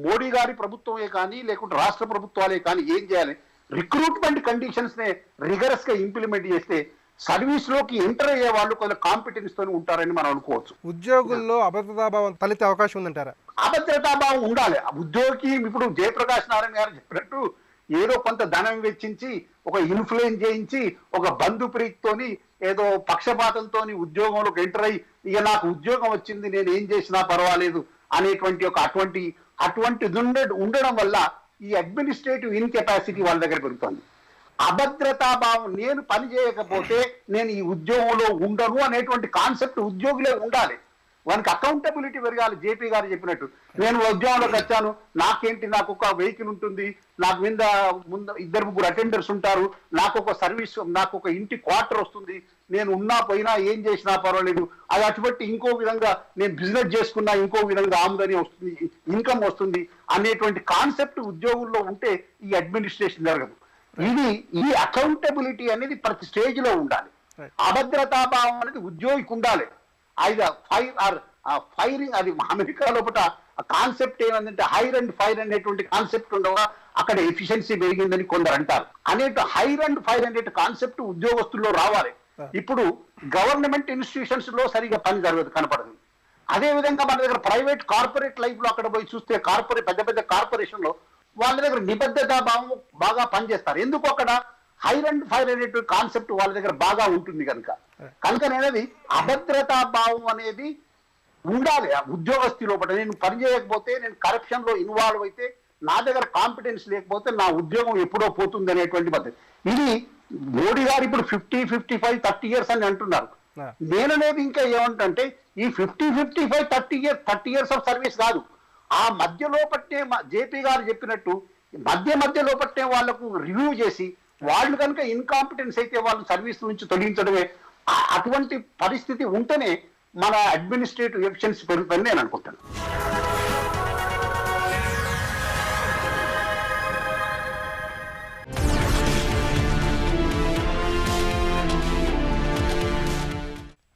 మోడీ గారి ప్రభుత్వమే కానీ లేకుంటే రాష్ట్ర ప్రభుత్వాలే కానీ ఏం చేయాలి, రిక్రూట్మెంట్ కండిషన్స్ నే రిగరస్ గా ఇంప్లిమెంట్ చేస్తే సర్వీస్ లోకి ఎంటర్ అయ్యే వాళ్ళు కొంత కాంపిటెన్స్ తో ఉంటారని మనం అనుకోవచ్చు. ఉద్యోగుల్లో అభద్రతాభావం తలెత్తే అవకాశం ఉందంటారా? అభద్రతాభావం ఉండాలి. ఉద్యోగి ఇప్పుడు జయప్రకాష్ నారాయణ గారు చెప్పినట్టు ఏదో కొంత ధనం వెచ్చించి ఒక ఇన్ఫ్లుయెన్స్ చేయించి ఒక బంధు ప్రీతితోని ఏదో పక్షపాతంతో ఉద్యోగంలోకి ఎంటర్ అయ్యి ఇక నాకు ఉద్యోగం వచ్చింది నేను ఏం చేసినా పర్వాలేదు అనేటువంటి ఒక అటువంటి ఉండడం వల్ల ఈ అడ్మినిస్ట్రేటివ్ ఇన్కెపాసిటీ వాళ్ళ దగ్గర పెరుగుతుంది. అభద్రతాభావం, నేను పని చేయకపోతే నేను ఈ ఉద్యోగంలో ఉండను అనేటువంటి కాన్సెప్ట్ ఉద్యోగులే ఉండాలి. వానికి అకౌంటబిలిటీ పెరగాలి. జేపీ గారు చెప్పినట్టు నేను ఉద్యోగంలోకి వచ్చాను, నాకేంటి, నాకు ఒక వెహికల్ ఉంటుంది, నాకు ముందు 2-3 అటెండర్స్ ఉంటారు, నాకు ఒక సర్వీస్, నాకు ఒక ఇంటి క్వార్టర్ వస్తుంది, నేను ఉన్నా పోయినా ఏం చేసినా పర్వాలేదు, అది అటువంటి ఇంకో విధంగా నేను బిజినెస్ చేసుకున్నా ఇంకో విధంగా ఆమదని వస్తుంది, ఇన్కమ్ వస్తుంది అనేటువంటి కాన్సెప్ట్ ఉద్యోగుల్లో ఉంటే ఈ అడ్మినిస్ట్రేషన్ జరగదు. ఈ అకౌంటబిలిటీ అనేది ప్రతి స్టేజ్ లో ఉండాలి. అభద్రతాభావం అనేది ఉద్యోగికి ఉండాలి. ఫైరింగ్, అది అమెరికా లోపల కాన్సెప్ట్ ఏమంటే హైర్ అండ్ ఫైర్ అనేటువంటి కాన్సెప్ట్ ఉండగా అక్కడ ఎఫిషియన్సీ పెరిగిందని కొందరు అంటారు. హైర్ అండ్ ఫైర్ అనే కాన్సెప్ట్ ఉద్యోగస్తుల్లో రావాలి. ఇప్పుడు గవర్నమెంట్ ఇన్స్టిట్యూషన్స్ లో సరిగా పని జరగదు, కనపడదు. అదే విధంగా మన దగ్గర ప్రైవేట్ కార్పొరేట్ లైఫ్ లో అక్కడ పోయి చూస్తే పెద్ద కార్పొరేషన్ లో వాళ్ళ దగ్గర నిబద్ధత భావం బాగా పనిచేస్తారు. ఎందుకు అక్కడ హైర్ అండ్ ఫైర్ అనేటువంటి కాన్సెప్ట్ వాళ్ళ దగ్గర బాగా ఉంటుంది కనుక అనేది అభద్రతా భావం అనేది ఉండాలి ఆ ఉద్యోగస్తు లోపల. నేను పని చేయకపోతే, నేను కరప్షన్ లో ఇన్వాల్వ్ అయితే, నా దగ్గర కాంపిటెన్స్ లేకపోతే నా ఉద్యోగం ఎప్పుడో పోతుంది అనేటువంటి పద్ధతి. ఇది మోడీ గారు ఇప్పుడు 50, 55, 30 years అని అంటున్నారు. నేననేది ఇంకా ఏమంటే ఈ 50, 55, 30 years ఆఫ్ సర్వీస్ కాదు, ఆ మధ్యలో పట్టే జేపీ గారు చెప్పినట్టు మధ్యలో పట్టే వాళ్లకు రివ్యూ చేసి వాళ్ళు కనుక ఇన్కాంపిటెన్స్ అయితే వాళ్ళు సర్వీస్ నుంచి తొలగించడమే. అటువంటి పరిస్థితి ఉంటేనే మన అడ్మినిస్ట్రేటివ్ ఎఫిషియన్సీ పెరుగుతుందని నేను అనుకుంటాను.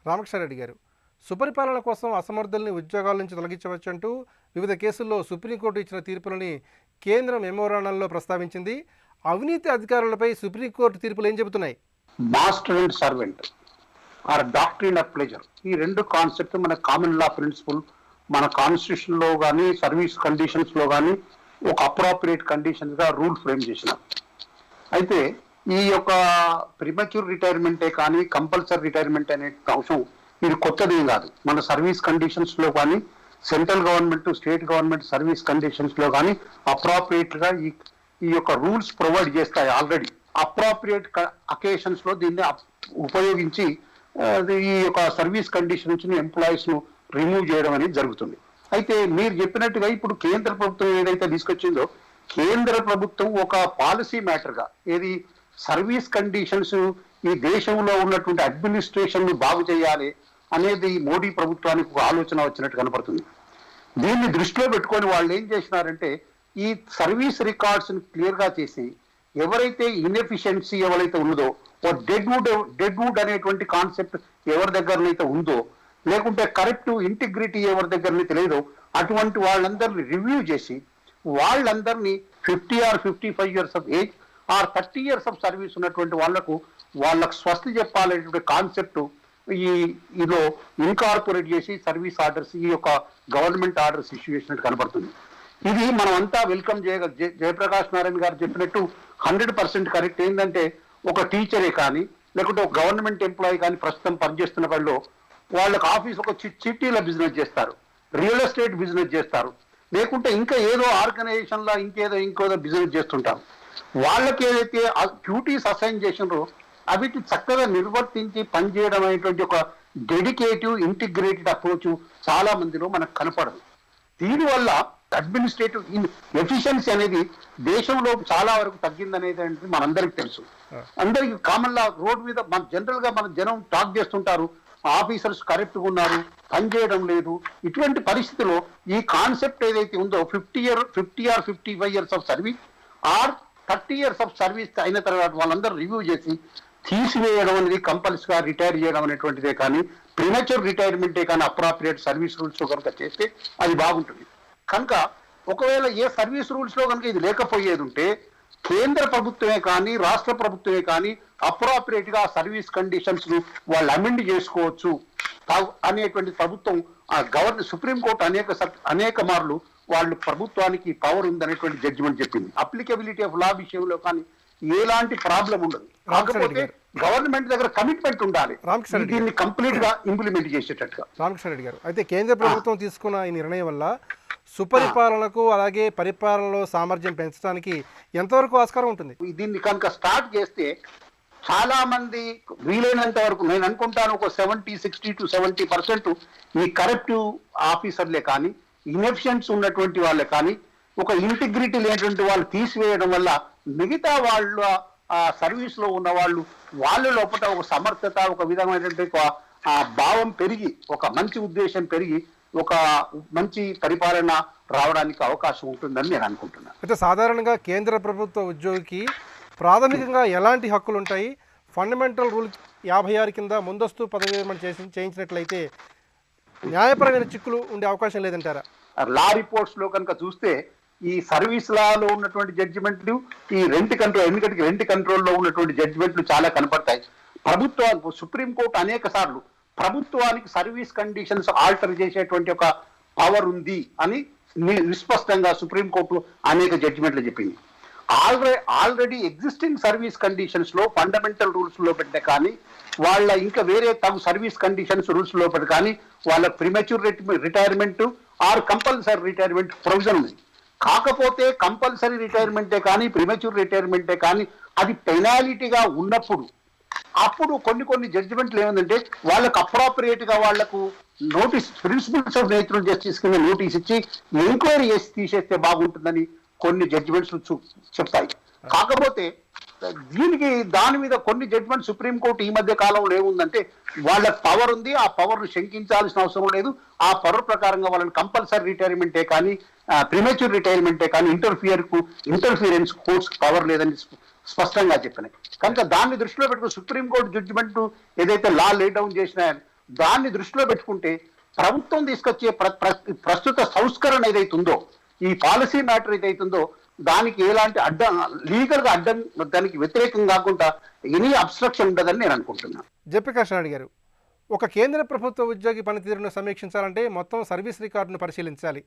రామకృష్ణారెడ్డి గారు, సుపరిపాలన కోసం అసమర్థుల్ని ఉద్యోగాల నుంచి తొలగించవచ్చంటూ వివిధ కేసుల్లో సుప్రీంకోర్టు ఇచ్చిన తీర్పులని కేంద్రం మెమోరాండంలో ప్రస్తావించింది. అవినీతి అధికారులపై సుప్రీంకోర్టు తీర్పులు ఏం చెబుతున్నాయి? Master and servant or doctrine of pleasure, ఈ రెండు కాన్సెప్ట్ మన కామన్ లా ప్రిన్సిపల్, మన కాన్స్టిట్యూషన్ లో కానీ సర్వీస్ కండిషన్స్ లో కానీ ఒక అప్రాప్రియేట్ కండిషన్స్ గా రూల్ ఫ్రేమ్ చేసినారు. అయితే ఈ యొక్క ప్రిమచ్యూర్ రిటైర్మెంటే కానీ కంపల్సరీ రిటైర్మెంట్ అనే అంశం ఇది కొత్తదేం కాదు. మన సర్వీస్ కండిషన్స్ లో కానీ central government, state government service conditions లో కానీ అప్రాప్రియేట్ గా ఈ యొక్క రూల్స్ ప్రొవైడ్ చేస్తాయి. ఆల్రెడీ అప్రాప్రియేట్ అకేషన్స్ లో దీన్ని ఉపయోగించి ఈ యొక్క సర్వీస్ కండిషన్స్ ని ఎంప్లాయీస్ ను రిమూవ్ చేయడం అనేది జరుగుతుంది. అయితే మీరు చెప్పినట్టుగా ఇప్పుడు కేంద్ర ప్రభుత్వం ఏదైతే తీసుకొచ్చిందో, కేంద్ర ప్రభుత్వం ఒక పాలసీ మ్యాటర్ గా ఏది సర్వీస్ కండిషన్స్ ఈ దేశంలో ఉన్నటువంటి అడ్మినిస్ట్రేషన్ ని బాగు చేయాలి అనేది మోడీ ప్రభుత్వానికి ఒక ఆలోచన వచ్చినట్టు కనపడుతుంది. దీన్ని దృష్టిలో పెట్టుకొని వాళ్ళు ఏం చేసినారంటే ఈ సర్వీస్ రికార్డ్స్ ని క్లియర్ గా చేసి ఎవరైతే ఇన్ఎఫిషియన్సీ ఎవరైతే ఉన్నదో, ఓ డెడ్ వుడ్ అనేటువంటి కాన్సెప్ట్ ఎవరి దగ్గరనైతే ఉందో, లేకుంటే కరెక్ట్ ఇంటిగ్రిటీ ఎవరి దగ్గరనైతే లేదో అటువంటి వాళ్ళందరినీ రివ్యూ చేసి వాళ్ళందరినీ 50 or 55 years of age or 30 years of service ఉన్నటువంటి వాళ్ళకు స్వస్తి చెప్పాలనేటువంటి కాన్సెప్ట్ ఇదో ఇన్కార్పొరేట్ చేసి సర్వీస్ ఆర్డర్స్, ఈ యొక్క గవర్నమెంట్ ఆర్డర్స్ ఇష్యూ చేసినట్టు కనబడుతుంది. ఇది మనం అంతా వెల్కమ్ జయప్రకాష్ నారాయణ గారు చెప్పినట్టు 100% కరెక్ట్. ఏంటంటే ఒక టీచరే కానీ లేకుంటే ఒక గవర్నమెంట్ ఎంప్లాయీ కానీ ప్రస్తుతం పనిచేస్తున్న వాళ్ళు వాళ్ళకి ఆఫీస్ ఒక చిట్టీల బిజినెస్ చేస్తారు, రియల్ ఎస్టేట్ బిజినెస్ చేస్తారు, లేకుంటే ఇంకా ఏదో ఆర్గనైజేషన్ లా ఇంకేదో బిజినెస్ చేస్తుంటారు. వాళ్ళకి ఏదైతే డ్యూటీస్ అసైన్ చేసినారో అవిటి చక్కగా నిర్వర్తించి పనిచేయడం అనేటువంటి ఒక డెడికేటివ్ ఇంటిగ్రేటెడ్ అప్రోచ్ చాలా మందిలో మనకు కనపడదు. దీనివల్ల అడ్మినిస్ట్రేటివ్ ఎఫిషియన్సీ అనేది దేశంలో చాలా వరకు తగ్గిందనేది మనందరికి తెలుసు. అందరికి కామన్ లా రోడ్ మీద జనరల్ గా మన జనం టాక్ చేస్తుంటారు, ఆఫీసర్స్ కరెక్ట్ గా ఉన్నారు, పనిచేయడం లేదు. ఇటువంటి పరిస్థితిలో ఈ కాన్సెప్ట్ ఏదైతే ఉందో 50 or 55 years of service or 30 years of service అయిన తర్వాత వాళ్ళందరూ రివ్యూ చేసి తీసివేయడం అనేది, కంపల్సరీగా రిటైర్ చేయడం అనేటువంటిదే కానీ ప్రిమచ్యూర్ రిటైర్మెంటే కానీ అప్రాప్రియేట్ సర్వీస్ రూల్స్ లో కనుక చేస్తే అది బాగుంటుంది. కనుక ఒకవేళ ఏ సర్వీస్ రూల్స్ లో కనుక ఇది లేకపోయేది ఉంటే కేంద్ర ప్రభుత్వమే కానీ రాష్ట్ర ప్రభుత్వమే కానీ అప్రాపరియేట్ గా సర్వీస్ కండిషన్స్ వాళ్ళు అమెండ్ చేసుకోవచ్చు అనేటువంటి ప్రభుత్వం సుప్రీంకోర్టు అనేక మార్లు వాళ్ళు ప్రభుత్వానికి పవర్ ఉందనేటువంటి జడ్జిమెంట్ చెప్పింది. అప్లికబిలిటీ ఆఫ్ లా విషయంలో కానీ ఎలాంటి ప్రాబ్లం ఉండదు. కాకపోతే గవర్నమెంట్ దగ్గర కమిట్మెంట్ ఉండాలి దీన్ని కంప్లీట్ గా ఇంప్లిమెంట్ చేసేటట్టుగా. రామకృష్ణ రెడ్డి గారు, అయితే కేంద్ర ప్రభుత్వం తీసుకున్న ఈ నిర్ణయం వల్ల సుపరిపాలనకు అలాగే పరిపాలనలో సామర్థ్యం పెంచడానికి ఎంతవరకు ఆస్కారం ఉంటుంది? దీన్ని కనుక స్టార్ట్ చేస్తే చాలా మంది వీలైనంత వరకు నేను అనుకుంటాను ఒక 60 to 70% ఈ కరప్టివ్ ఆఫీసర్లే కానీ ఇన్ఎఫిషియన్స్ ఉన్నటువంటి వాళ్ళే కానీ ఒక ఇంటిగ్రిటీ లేనటువంటి వాళ్ళు తీసివేయడం వల్ల మిగతా వాళ్ళ సర్వీస్ లో ఉన్న వాళ్ళ లోపల ఒక సమర్థత, ఒక విధమైనటువంటి భావం పెరిగి, ఒక మంచి ఉద్దేశం పెరిగి, ఒక మంచి పరిపాలన రావడానికి అవకాశం ఉంటుందని నేను అనుకుంటున్నాను. అయితే సాధారణంగా కేంద్ర ప్రభుత్వ ఉద్యోగికి ప్రాథమికంగా ఎలాంటి హక్కులు ఉంటాయి? ఫండమెంటల్ రూల్ 56 కింద ముందస్తు పదవి విరమణ చేయించినట్లయితే న్యాయపరమైన చిక్కులు ఉండే అవకాశం లేదంటారా? లా రిపోర్ట్స్ లో కనుక చూస్తే ఈ సర్వీస్ లాలో ఉన్నటువంటి జడ్జిమెంట్లు ఈ రెంట్ కంట్రోల్లో ఉన్నటువంటి జడ్జిమెంట్లు చాలా కనపడతాయి. ప్రభుత్వానికి సుప్రీంకోర్టు అనేక సార్లు ప్రభుత్వానికి సర్వీస్ కండిషన్స్ ఆల్టర్ చేసేటువంటి ఒక పవర్ ఉంది అని విస్పష్టంగా సుప్రీంకోర్టు అనేక జడ్జిమెంట్లు చెప్పింది. ఆల్రెడీ ఎగ్జిస్టింగ్ సర్వీస్ కండిషన్స్ లో ఫండమెంటల్ రూల్స్ లో పెట్టే కానీ వాళ్ళ ఇంకా వేరే తగు సర్వీస్ కండిషన్స్ రూల్స్ లో పెట్టి కానీ వాళ్ళ premature retirement or compulsory retirement provision ఉంది. కాకపోతే కంపల్సరీ రిటైర్మెంటే కానీ ప్రిమెచ్యూర్ రిటైర్మెంటే కానీ అది పెనాలిటీగా ఉన్నప్పుడు అప్పుడు కొన్ని జడ్జిమెంట్లు ఏముందంటే వాళ్ళకు అప్రాపరియేట్ గా వాళ్లకు notice principles of natural justice కింద నోటీస్ ఇచ్చి ఎంక్వైరీ చేసి తీసేస్తే బాగుంటుందని కొన్ని జడ్జిమెంట్స్ చెప్తాయి. కాకపోతే దాని మీద కొన్ని జడ్జిమెంట్ సుప్రీంకోర్టు ఈ మధ్య కాలంలో ఏముందంటే వాళ్ళకి పవర్ ఉంది, ఆ పవర్ ను శంకించాల్సిన అవసరం లేదు, ఆ పవర్ ప్రకారంగా వాళ్ళని కంపల్సరీ రిటైర్మెంటే కానీ ప్రిమెచ్యూర్ రిటైర్మెంటే కానీ ఇంటర్ఫియరెన్స్ కోర్ట్స్ పవర్ లేదని స్పష్టంగా చెప్పినాయి. కనుక దాన్ని దృష్టిలో పెట్టుకుని సుప్రీంకోర్టు జడ్జిమెంట్ ఏదైతే లా లేడౌన్ చేసినా దాన్ని దృష్టిలో పెట్టుకుంటే ప్రభుత్వం తీసుకొచ్చే ప్రస్తుత సంస్కరణ ఏదైతుందో ఈ పాలసీ మ్యాటర్ ఏదైతుందో దానికి ఎలాంటి లీగల్ గా దానికి వ్యతిరేకం కాకుండా ఎనీ అబ్స్ట్రక్షన్ ఉండదని నేను అనుకుంటున్నాను. జెపీ కృష్ణారెడ్డి గారు, ఒక కేంద్ర ప్రభుత్వ ఉద్యోగి పనితీరును సమీక్షించాలంటే మొత్తం సర్వీస్ రికార్డును పరిశీలించాలి.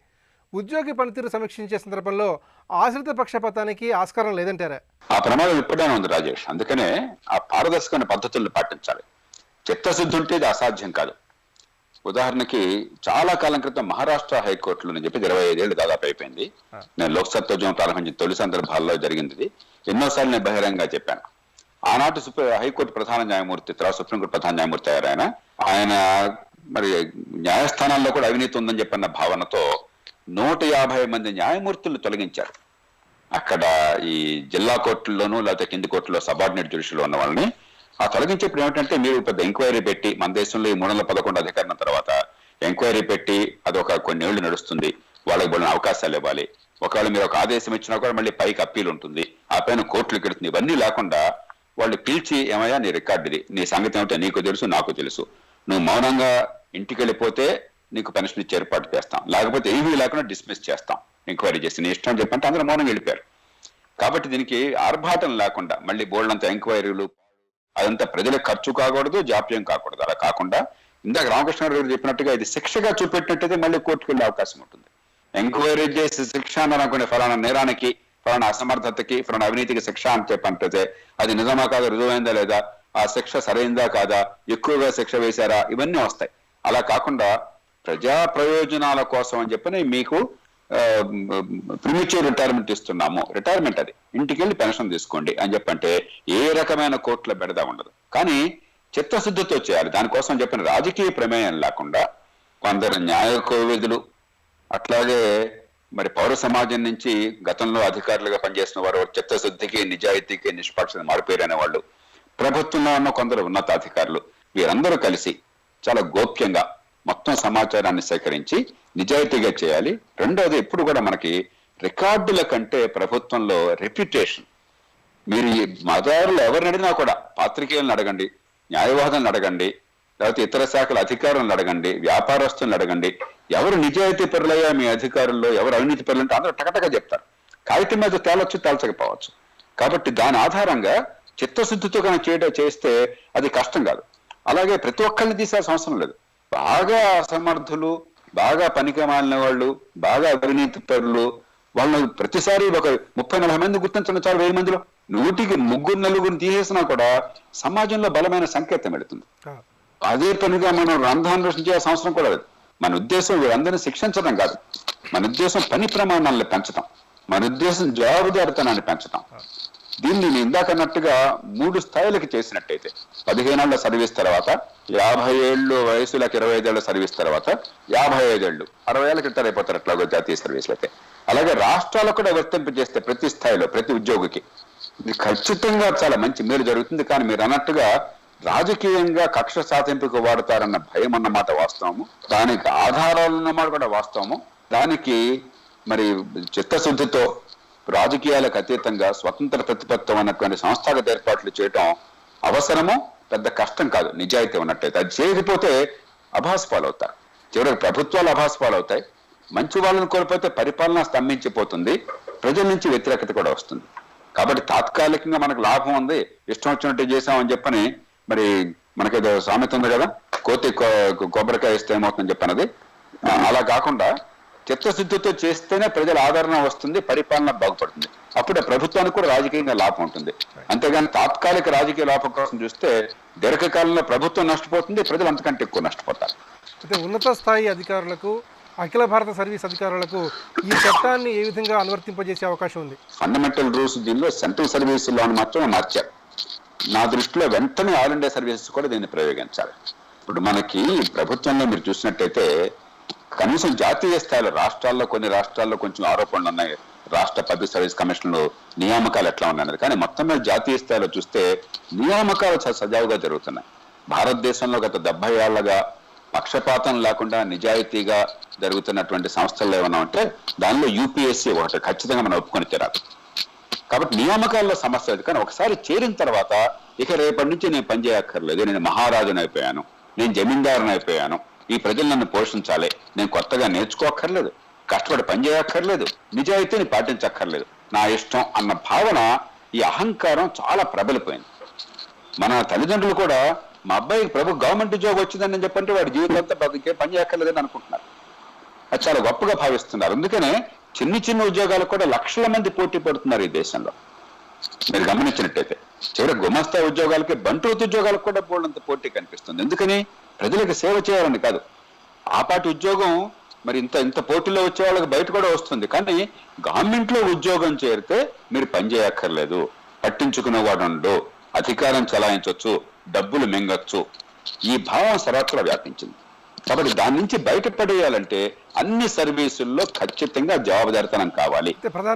ఉద్యోగి పనితీరు సమీక్షించే సందర్భంలో ఆశ్రిత పక్షపాతానికి ఆస్కారం లేదంటారా? ఆ ప్రమాదం ఇప్పుడైనా ఉంది రాజేష్. అందుకనే ఆ పారదర్శకమైన పద్ధతులను పాటించాలి. చిత్తశుద్ధి ఉంటే ఇది అసాధ్యం కాదు. ఉదాహరణకి చాలా కాలం క్రితం మహారాష్ట్ర హైకోర్టులో నేను చెప్పి 25 ఏళ్ళు దాదాపు అయిపోయింది. నేను లోక్సత్తోద్యమం ప్రారంభించిన తొలి సందర్భాల్లో జరిగింది. ఎన్నోసార్లు నేను బహిరంగంగా చెప్పాను. ఆనాటి హైకోర్టు ప్రధాన న్యాయమూర్తి, తర్వాత సుప్రీంకోర్టు ప్రధాన న్యాయమూర్తి అయ్యారు. ఆయన మరి న్యాయస్థానాల్లో కూడా అవినీతి ఉందని చెప్పిన భావనతో 150 మంది న్యాయమూర్తులు తొలగించారు. అక్కడ ఈ జిల్లా కోర్టుల్లోనూ లేకపోతే కింది కోర్టులో సబార్డినేట్ జ్యుడిషియల్ ఉన్న వాళ్ళని ఆ తొలగించేప్పుడు ఏమిటంటే మీరు పెద్ద ఎంక్వైరీ పెట్టి, మన దేశంలో ఈ 311 అధికారం తర్వాత ఎంక్వైరీ పెట్టి అదొక కొన్ని ఏళ్లు నడుస్తుంది, వాళ్ళకి బోలిన అవకాశాలు ఇవ్వాలి. ఒకవేళ మీరు ఒక ఆదేశం ఇచ్చినా కూడా మళ్ళీ పైకి అప్పీల్ ఉంటుంది, ఆ పైన కోర్టులకు వెళుతుంది. ఇవన్నీ లేకుండా వాళ్ళు పిలిచి ఏమయ్యా నీ రికార్డు ఇది, నీ సంగతి ఏమిటో నీకు తెలుసు నాకు తెలుసు, నువ్వు మౌనంగా ఇంటికి వెళ్ళిపోతే నీకు పెన్షన్ ఇచ్చి ఏర్పాటు చేస్తాం, లేకపోతే ఏమీ లేకుండా డిస్మిస్ చేస్తాం ఎంక్వైరీ చేసి, నీ ఇష్టం చెప్పంటే అందరూ మౌనంగా వెళ్ళిపోయారు. కాబట్టి దీనికి ఆర్భాటం లేకుండా మళ్ళీ బోల్డంత ఎంక్వైరీలు అదంతా ప్రజలకు ఖర్చు కాకూడదు, జాప్యం కాకూడదు. అలా కాకుండా ఇందాక రామకృష్ణ గారు చెప్పినట్టుగా ఇది శిక్షగా చూపెట్టినట్టయితే మళ్ళీ కోర్టుకు వెళ్ళే అవకాశం ఉంటుంది. ఎంక్వైరీ చేసి శిక్ష అని అనుకునే ఫలానా నేరానికి, ఫలానా అసమర్థతకి, ఫలానా అవినీతికి శిక్ష అని చెప్పంటే అది నిజమా కాదా, రుజువైందా లేదా, ఆ శిక్ష సరైందా కాదా, ఎక్కువగా శిక్ష వేశారా, ఇవన్నీ వస్తాయి. అలా కాకుండా ప్రజా ప్రయోజనాల కోసం అని చెప్పని మీకు ప్రిమిచ్యూర్ రిటైర్మెంట్ ఇస్తున్నాము, రిటైర్మెంట్ అది ఇంటికి వెళ్ళి పెన్షన్ తీసుకోండి అని చెప్పంటే ఏ రకమైన కోర్టులో బెడద ఉండదు. కానీ చిత్తశుద్ధితో చేయాలి. దానికోసం చెప్పిన రాజకీయ ప్రమేయం లేకుండా కొందరు న్యాయ కోవిదులు, అట్లాగే మరి పౌర సమాజం నుంచి గతంలో అధికారులుగా పనిచేసిన వారు చిత్తశుద్ధికి, నిజాయితీకి, నిష్పక్షత మారిపోయిన వాళ్ళు, ప్రభుత్వంలో ఉన్న కొందరు ఉన్నతాధికారులు, వీరందరూ కలిసి చాలా గోప్యంగా మొత్తం సమాచారాన్ని సేకరించి నిజాయితీగా చేయాలి. రెండవది, ఎప్పుడు కూడా మనకి రికార్డుల కంటే ప్రభుత్వంలో రెప్యుటేషన్. మీరు ఈ మదారులు ఎవరిని అడిగినా కూడా, పాత్రికేయులను అడగండి, న్యాయవాదులను అడగండి, లేకపోతే ఇతర శాఖల అధికారులను అడగండి, వ్యాపారస్తులను అడగండి, ఎవరు నిజాయితీ పరులయ్యా మీ అధికారుల్లో, ఎవరు అవినీతి పరులు అంటే అందరూ టకటగా చెప్తారు. కాగితం మీద తేలొచ్చు, తేల్చకపోవచ్చు. కాబట్టి దాని ఆధారంగా చిత్తశుద్ధితో కనుక చేస్తే అది కష్టం కాదు. అలాగే ప్రతి ఒక్కరిని తీసేయాల్సిన అవసరం లేదు. బాగా అసమర్థులు, బాగా పనికి మాలిన వాళ్ళు, బాగా అవినీతి పరులు, వాళ్ళని ప్రతిసారి ఒక 30-40 మంది గుర్తించడం చాలు. 1000 మందిలో 100కి 3-4 తీసేసినా కూడా సమాజంలో బలమైన సంకేతం పెడుతుంది. అదే పనిగా మనం రంధ్రాన్వేషణ చేయాల్సిన అవసరం కూడా లేదు. మన ఉద్దేశం వీరందరినీ శిక్షించడం కాదు, మన ఉద్దేశం పని ప్రమాణాలను పెంచడం, మన ఉద్దేశం జవాబుదారితనాన్ని పెంచడం. దీన్ని నేను ఇందాకన్నట్టుగా 3 స్థాయిలకి చేసినట్టయితే 15 ఏళ్ల సర్వీస్ తర్వాత, 50 ఏళ్ళు వయసులకు 25 ఏళ్ల సర్వీస్ తర్వాత, 55 ఏళ్ళు 60 ఏళ్ళకి రిటైర్ అయిపోతారు అట్లాగో జాతీయ సర్వీసులు అయితే. అలాగే రాష్ట్రాలకు కూడా వర్తింపజేస్తే ప్రతి స్థాయిలో ప్రతి ఉద్యోగికి ఇది ఖచ్చితంగా చాలా మంచి మేలు జరుగుతుంది. కానీ మీరు అన్నట్టుగా రాజకీయంగా కక్ష సాధింపుకు వాడతారన్న భయం అన్నమాట వాస్తవము, దానికి ఆధారాలు ఉన్నమాట కూడా వాస్తవము. దానికి మరి చిత్తశుద్ధితో రాజకీయాలకు అతీతంగా స్వతంత్ర ప్రతిపత్తం అన్నటువంటి సంస్థాగత ఏర్పాట్లు చేయటం అవసరము, పెద్ద కష్టం కాదు నిజాయితీ ఉన్నట్టయితే. అది చేయకపోతే అభాస్ పాలవుతారు, చివరికి ప్రభుత్వాలు అభాస్ పాలవుతాయి. మంచి వాళ్ళని కోల్పోతే పరిపాలన స్తంభించిపోతుంది, ప్రజల నుంచి వ్యతిరేకత కూడా వస్తుంది. కాబట్టి తాత్కాలికంగా మనకు లాభం ఉంది, ఇష్టం వచ్చినట్టు చేసామని చెప్పని మరి మనకేదో సామెత ఉంది కదా, కోతి కొబ్బరికాయ ఇస్తే ఏమవుతుందని చెప్పనది. అలా కాకుండా చిత్తశుద్ధితో చేస్తేనే ప్రజల ఆదరణ వస్తుంది, పరిపాలన బాగుపడుతుంది. అప్పుడే ప్రభుత్వానికి కూడా రాజకీయంగా లాభం ఉంటుంది. అంతేగాని తాత్కాలిక రాజకీయ లాభం కోసం చూస్తే దీర్ఘకాలంలో ప్రభుత్వం నష్టపోతుంది, ప్రజలు అంతకంటే ఎక్కువ నష్టపోతారు. అయితే ఉన్నత స్థాయి అధికారులకు, అఖిల భారత సర్వీస్ అధికారులకు ఈ చట్టాన్ని ఏ విధంగా అనువర్తింపజేసే అవకాశం ఉంది? ఫండమెంటల్ రూల్స్ దీనిలో సెంట్రల్ సర్వీస్ లో మాత్రమే మార్చారు. నా దృష్టిలో వెంటనే ఆల్ ఇండియా సర్వీసెస్ కూడా దీన్ని ప్రయోగించాలి. ఇప్పుడు మనకి ప్రభుత్వంలో మీరు చూసినట్టయితే కనీసం జాతీయ స్థాయిలో రాష్ట్రాల్లో కొన్ని రాష్ట్రాల్లో కొంచెం ఆరోపణలు ఉన్నాయి, రాష్ట్ర పబ్లిక్ సర్వీస్ కమిషన్లు నియామకాలు ఎట్లా ఉన్నాయి. కానీ మొత్తం మీద జాతీయ స్థాయిలో చూస్తే నియామకాలు చాలా సజావుగా జరుగుతున్నాయి. భారతదేశంలో గత 70 ఏళ్లుగా పక్షపాతం లేకుండా నిజాయితీగా జరుగుతున్నటువంటి సంస్థలు ఏమన్నా ఉంటే దానిలో యూపీఎస్సీ ఒకటి ఖచ్చితంగా మనం ఒప్పుకొని తీరాలి. కాబట్టి నియామకాల్లో సమస్య లేదు. కానీ ఒకసారి చేరిన తర్వాత ఇక రేపటి నుంచి నేను పనిచేయక్కర్లేదు, నేను మహారాజుని అయిపోయాను, నేను జమీందారుని అయిపోయాను, ఈ ప్రజలు నన్ను పోషించాలి, నేను కొత్తగా నేర్చుకోక్కర్లేదు, కష్టపడి పనిచేయక్కర్లేదు, నిజాయితీని పాటించక్కర్లేదు, నా ఇష్టం అన్న భావన, ఈ అహంకారం చాలా ప్రబలిపోయింది. మన తల్లిదండ్రులు కూడా మా అబ్బాయికి గవర్నమెంట్ ఉద్యోగం వచ్చిందని చెప్పంటే వాడి జీవితంతో పని చేయక్కర్లేదని అనుకుంటున్నారు. అది చాలా గొప్పగా భావిస్తున్నారు. అందుకనే చిన్న ఉద్యోగాలకు కూడా లక్షల మంది పోటీ పడుతున్నారు ఈ దేశంలో. మీరు గమనించినట్టయితే చివరి గుమస్తా ఉద్యోగాలకి, బంటూతు ఉద్యోగాలకు కూడా బోల్డంత పోటీ కనిపిస్తుంది. ఎందుకని? ప్రజలకు సేవ చేయాలని కాదు. ఆపాటి ఉద్యోగం మరి ఇంత పోటీలో వచ్చే వాళ్ళకి బయట కూడా వస్తుంది. కానీ గవర్నమెంట్ లో ఉద్యోగం చేరితే మీరు పని చేయక్కర్లేదు, పట్టించుకునేవాడు ఉండు, అధికారం చలాయించవచ్చు, డబ్బులు మింగొచ్చు, ఈ భావం సర్వత్రా వ్యాపించింది. కాబట్టి దాని నుంచి బయటపడేయాలంటే అన్ని సర్వీసుల్లో ఖచ్చితంగా జవాబుదారితనం కావాలి.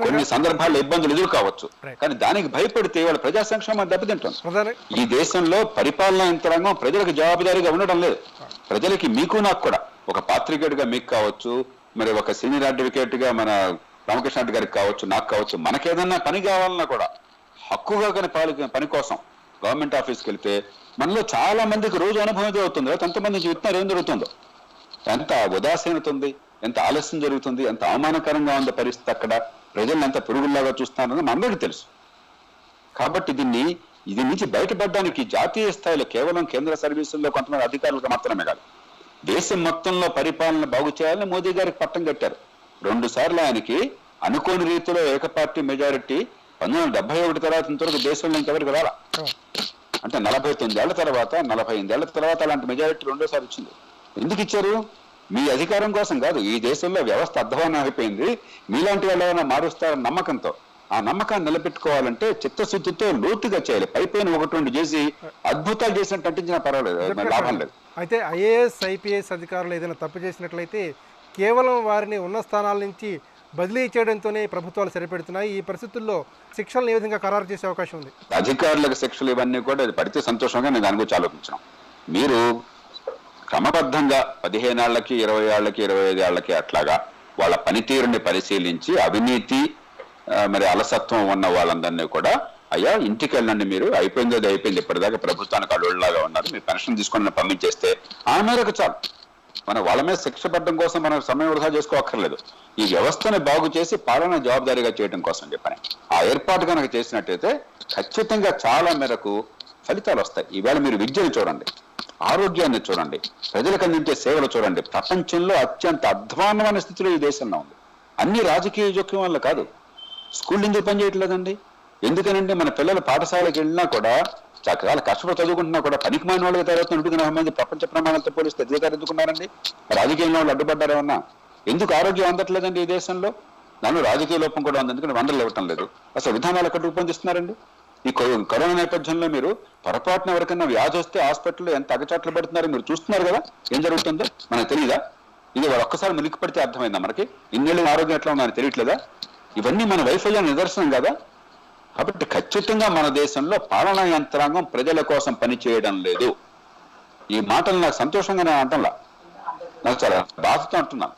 కొన్ని సందర్భాల్లో ఇబ్బందులు ఎదురు కావచ్చు, కానీ దానికి భయపడితే వాళ్ళ ప్రజా సంక్షేమం దెబ్బతింటుంది. ఈ దేశంలో పరిపాలనా యంత్రాంగం ప్రజలకు జవాబుదారీగా ఉండడం లేదు. ప్రజలకి, మీకు నాకు కూడా, ఒక పాత్రికేయుడిగా మీకు కావచ్చు, మరి ఒక సీనియర్ అడ్వకేట్ గా మన రామకృష్ణ రెడ్డి గారికి కావచ్చు, నాకు కావచ్చు, మనకేదన్నా పని కావాలన్నా కూడా హక్కుగా కానీ పని కోసం గవర్నమెంట్ ఆఫీస్కి వెళ్తే మనలో చాలా మందికి రోజు అనుభవం అవుతుంది. ఎంతమంది జీవితం ఏం జరుగుతుందో, ఎంత ఉదాసీనత ఉంది, ఎంత ఆలస్యం జరుగుతుంది, ఎంత అవమానకరంగా ఉంది పరిస్థితి, అక్కడ ప్రజలను ఎంత పురుగుల్లాగా చూస్తున్నారని మనందరికీ తెలుసు. కాబట్టి ఇది నుంచి బయటపడడానికి జాతీయ స్థాయిలో కేవలం కేంద్ర సర్వీసుల్లో కొంతమంది అధికారులకు మాత్రమే కాదు, దేశం మొత్తంలో పరిపాలన బాగు చేయాలని మోదీ గారికి పట్టం కట్టారు. 2 సార్లు ఆయనకి అనుకోని రీతిలో ఏకపార్టీ మెజారిటీ 1971 తర్వాత ఇంతవరకు దేశంలో ఇంకెవరికి రాలా. అంటే 49 ఏళ్ల తర్వాత, 45 ఏళ్ల తర్వాత అలాంటి మెజారిటీ 2వ సారి వచ్చింది. ఎందుకు ఇచ్చారు? మీ అధికారం కోసం కాదు. ఈ దేశంలో వ్యవస్థ అధ్వానం అయిపోయింది, మీలాంటి వాళ్ళు ఏమైనా మారుస్తారన్న నమ్మకంతో. ఆ నమ్మకాన్ని నిలబెట్టుకోవాలంటే చిత్తశుద్ధితో లోతుగా చేయాలి. పైపైన 1-2 చేసి అద్భుతాలు చేసినట్టు అంటించినా పర్వాలేదు, లాభం లేదు. అయితే ఐఏఎస్, ఐపీఎస్ అధికారులు ఏదైనా తప్పు చేసినట్లయితే కేవలం వారిని ఉన్న స్థానాల నుంచి బదిలీ చేయడంతోనే ప్రభుత్వాలు సరిపెడుతున్నాయి. ఈ పరిస్థితుల్లో శిక్షలను ఏ విధంగా ఖరారు చేసే అవకాశం ఉంది? అధికారులకు శిక్షలు ఇవన్నీ కూడా అది పడితే సంతోషంగా నేను దాని గురించి ఆలోచించాను. మీరు క్రమబద్ధంగా 15 ఏళ్లకి, 20 ఏళ్లకి, 25 ఏళ్లకి అట్లాగా వాళ్ళ పనితీరుని పరిశీలించి అవినీతి మరి అలసత్వం ఉన్న వాళ్ళందరినీ కూడా, అయ్యా ఇంటికి వెళ్ళండి, మీరు అయిపోయింది అది అయిపోయింది, ఇప్పటిదాకా ప్రభుత్వానికి అడుగులాగా ఉన్నారు, మీరు పెన్షన్ తీసుకొని పంపించేస్తే ఆ మేరకు చాలు. మనం వాళ్ళ మీద శిక్ష పడడం కోసం మనం సమయం వృధా చేసుకోవక్కర్లేదు. ఈ వ్యవస్థను బాగు చేసి పాలన జవాబుదారీగా చేయడం కోసం చెప్పని ఆ ఏర్పాటు కనుక చేసినట్టయితే ఖచ్చితంగా చాలా మేరకు ఫలితాలు వస్తాయి. ఈవేళ మీరు విద్యను చూడండి, ఆరోగ్యాన్ని చూడండి, ప్రజలకు అందించే సేవలు చూడండి. ప్రపంచంలో అత్యంత అధ్వాన్నమైన స్థితిలో ఈ దేశంలో ఉంది. అన్ని రాజకీయ జోక్యం వల్ల కాదు. స్కూల్ ఎందుకు పనిచేయట్లేదండి? ఎందుకనంటే మన పిల్లలు పాఠశాలకు వెళ్ళినా కూడా చాలా కష్టపడి చదువుకుంటున్నా కూడా పనికిమాలిన వాళ్ళకి తయారవుతున్న మంది ప్రపంచ ప్రమాణాలతో పోలిస్తే అధికారులు ఎందుకున్నారండి? రాజకీయంలో వాళ్ళు అడ్డుపడ్డారేమన్నా? ఎందుకు ఆరోగ్యం అందట్లేదండి ఈ దేశంలో? దానిలో రాజకీయ లోపం కూడా ఉంది, ఎందుకంటే వందలు ఇవ్వటం లేదు. అసలు విధానాలు ఎక్కడ రూపొందిస్తున్నారండి? ఈ కరోనా నేపథ్యంలో మీరు పొరపాటున ఎవరికైనా వ్యాధి వస్తే హాస్పిటల్లో ఎంత అగచాట్లు పెడుతున్నారో మీరు చూస్తున్నారు కదా. ఏం జరుగుతుందో మనకు తెలియదా? ఇది వాళ్ళు ఒక్కసారి ములికి పడితే అర్థమైందా మనకి? ఇన్నేళ్ళు ఆరోగ్యం ఎట్లా ఉందని తెలియట్లేదా? ఇవన్నీ మన వైఫల్యాన్ని నిదర్శనం కదా. కాబట్టి ఖచ్చితంగా మన దేశంలో పాలనా యంత్రాంగం ప్రజల కోసం పనిచేయడం లేదు. ఈ మాటలు నాకు సంతోషంగా నేను అంటంలా, నాకు చాలా బాధతో అంటున్నాను.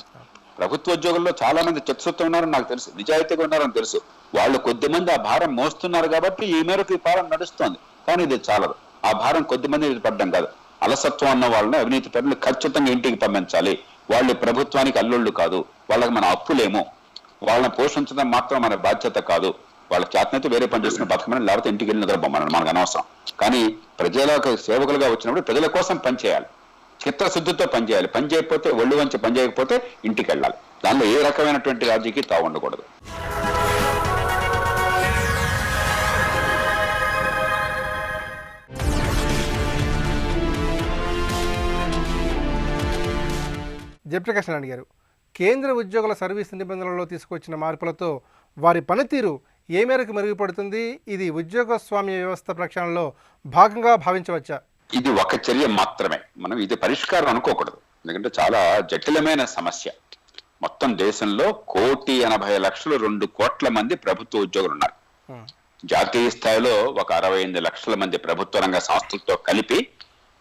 ప్రభుత్వ ఉద్యోగుల్లో చాలా మంది చిత్తశుద్ధి ఉన్నారని నాకు తెలుసు, నిజాయితీగా ఉన్నారని తెలుసు. వాళ్ళు కొద్దిమంది ఆ భారం మోస్తున్నారు కాబట్టి ఈ మేరకు ఈ పాలన నడుస్తోంది. కానీ ఇది చాలదు. ఆ భారం కొద్దిమంది పడ్డం కాదు. అలసత్వం అన్న వాళ్ళని, అవినీతి పనులు ఖచ్చితంగా ఇంటికి పంపించాలి. వాళ్ళు ప్రభుత్వానికి అల్లుళ్ళు కాదు. వాళ్ళకి మన అప్పులేమో, వాళ్ళని పోషించడం మాత్రం మన బాధ్యత కాదు. వాళ్ళ చేతనైతే వేరే పని చేసుకుని బతకమని, లేకపోతే ఇంటికి వెళ్ళి నిద్రపోమని మనకు అనవసరం. కానీ ప్రజలకు సేవకులుగా వచ్చినప్పుడు ప్రజల కోసం పనిచేయాలి, చిత్తశుద్ధితో పనిచేయాలి. పని చేయకపోతే, ఒళ్ళు వంచి పని చేయకపోతే ఇంటికి వెళ్ళాలి. దానిలో ఏ రకమైనటువంటి రాజకీయ తావు ఉండకూడదు. జయప్రకాష్ నాయుడు గారు, కేంద్ర ఉద్యోగుల సర్వీస్ నిబంధనలలో తీసుకొచ్చిన మార్పులతో వారి పనితీరు ఏ మేరకు మెరుగుపడుతుంది? ఇది ఉద్యోగస్వామ్య వ్యవస్థ ప్రక్షాళనలో భాగంగా భావించవచ్చా? ఇది ఒక చర్య మాత్రమే. మనం ఇది పరిష్కారం అనుకోకూడదు, ఎందుకంటే చాలా జటిలమైన సమస్య. మొత్తం దేశంలో 1,80,00,000 2 కోట్ల మంది ప్రభుత్వ ఉద్యోగులు ఉన్నారు. జాతీయ స్థాయిలో ఒక 68 లక్షల మంది ప్రభుత్వ రంగ సంస్థలతో కలిపి,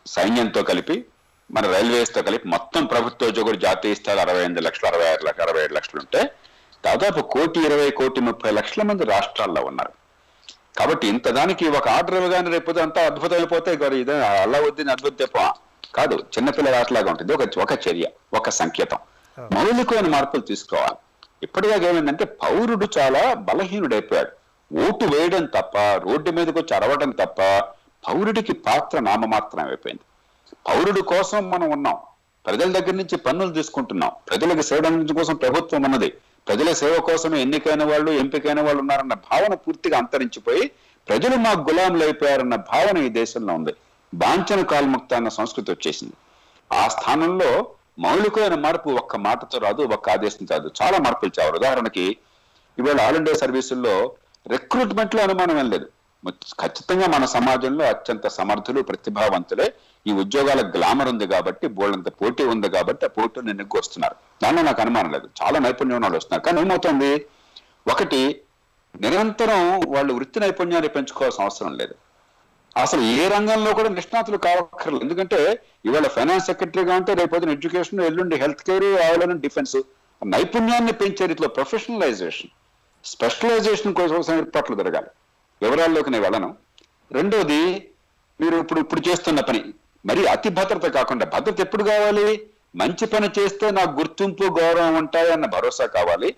సైన్యంతో కలిపి, మన రైల్వేస్ తో కలిపి మొత్తం ప్రభుత్వ ఉద్యోగులు జాతీయ స్థాయిలో 68 లక్షలు, 67 లక్షలు ఉంటే దాదాపు 1,20,30,00,000 మంది రాష్ట్రాల్లో ఉన్నారు. కాబట్టి ఇంత దానికి ఒక ఆర్డర్ ఇవ్వగానే రేపు అంతా అద్భుతమైపోతే ఇదే అల్లావుద్దీన్ అద్భుతం కాదు, చిన్నపిల్లల ఆటలాగా ఉంటుంది. ఒక చర్య, ఒక సంకేతం. మౌలికమైన మార్పులు తీసుకోవాలి. ఇప్పటిదాకా ఏమైందంటే పౌరుడు చాలా బలహీనుడైపోయాడు. ఓటు వేయడం తప్ప, రోడ్డు మీదకి వచ్చి అరవడం తప్ప పౌరుడికి పాత్ర నామమాత్రం అయిపోయింది. పౌరుడు కోసం మనం ఉన్నాం, ప్రజల దగ్గర నుంచి పన్నులు తీసుకుంటున్నాం, ప్రజలకు సేవ కోసం ప్రభుత్వం ఉన్నది, ప్రజల సేవ కోసమే ఎన్నికైన వాళ్ళు, ఎంపికైన వాళ్ళు ఉన్నారన్న భావన పూర్తిగా అంతరించిపోయి ప్రజలు మాకు గులాంలు అయిపోయారన్న భావన ఈ దేశంలో ఉంది. బాంఛన కాల్ముక్త అన్న సంస్కృతి వచ్చేసింది. ఆ స్థానంలో మౌలికమైన మార్పు ఒక్క మాటతో రాదు, ఒక్క ఆదేశం రాదు, చాలా మార్పులు చావాలి. ఉదాహరణకి ఇవాళ ఆల్ ఇండియా సర్వీసుల్లో రిక్రూట్మెంట్ లో అనుమానం ఏం లేదు. ఖచ్చితంగా మన సమాజంలో అత్యంత సమర్థులు, ప్రతిభావంతులే ఈ ఉద్యోగాల గ్లామర్ ఉంది కాబట్టి, బోల్డంత పోటీ ఉంది కాబట్టి ఆ పోటీని నెగ్గు వస్తున్నారు. దానిలో నాకు అనుమానం లేదు, చాలా నైపుణ్యం వాళ్ళు వస్తున్నారు. కానీ ఏమవుతుంది, ఒకటి నిరంతరం వాళ్ళు వృత్తి నైపుణ్యాన్ని పెంచుకోవాల్సిన అవసరం లేదు. అసలు ఏ రంగంలో కూడా నిష్ణాతులు కావక్కర్లేదు. ఎందుకంటే ఇవాళ ఫైనాన్స్ సెక్రటరీగా ఉంటే రేపు ఎడ్యుకేషన్, ఎల్లుండి హెల్త్ కేర్, ఆవులను డిఫెన్స్. నైపుణ్యాన్ని పెంచే రీతిలో ప్రొఫెషనలైజేషన్, స్పెషలైజేషన్ కోసం ఏర్పాట్లు జరగాలి. వివరాల్లోకి నేను వెళ్ళను. రెండోది, మీరు ఇప్పుడు చేస్తున్న పని మరి అతి భద్రత కాకుండా, భద్రత ఎప్పుడు కావాలి? మంచి పని చేస్తే నాకు గుర్తింపు, గౌరవం ఉంటాయన్న భరోసా కావాలి.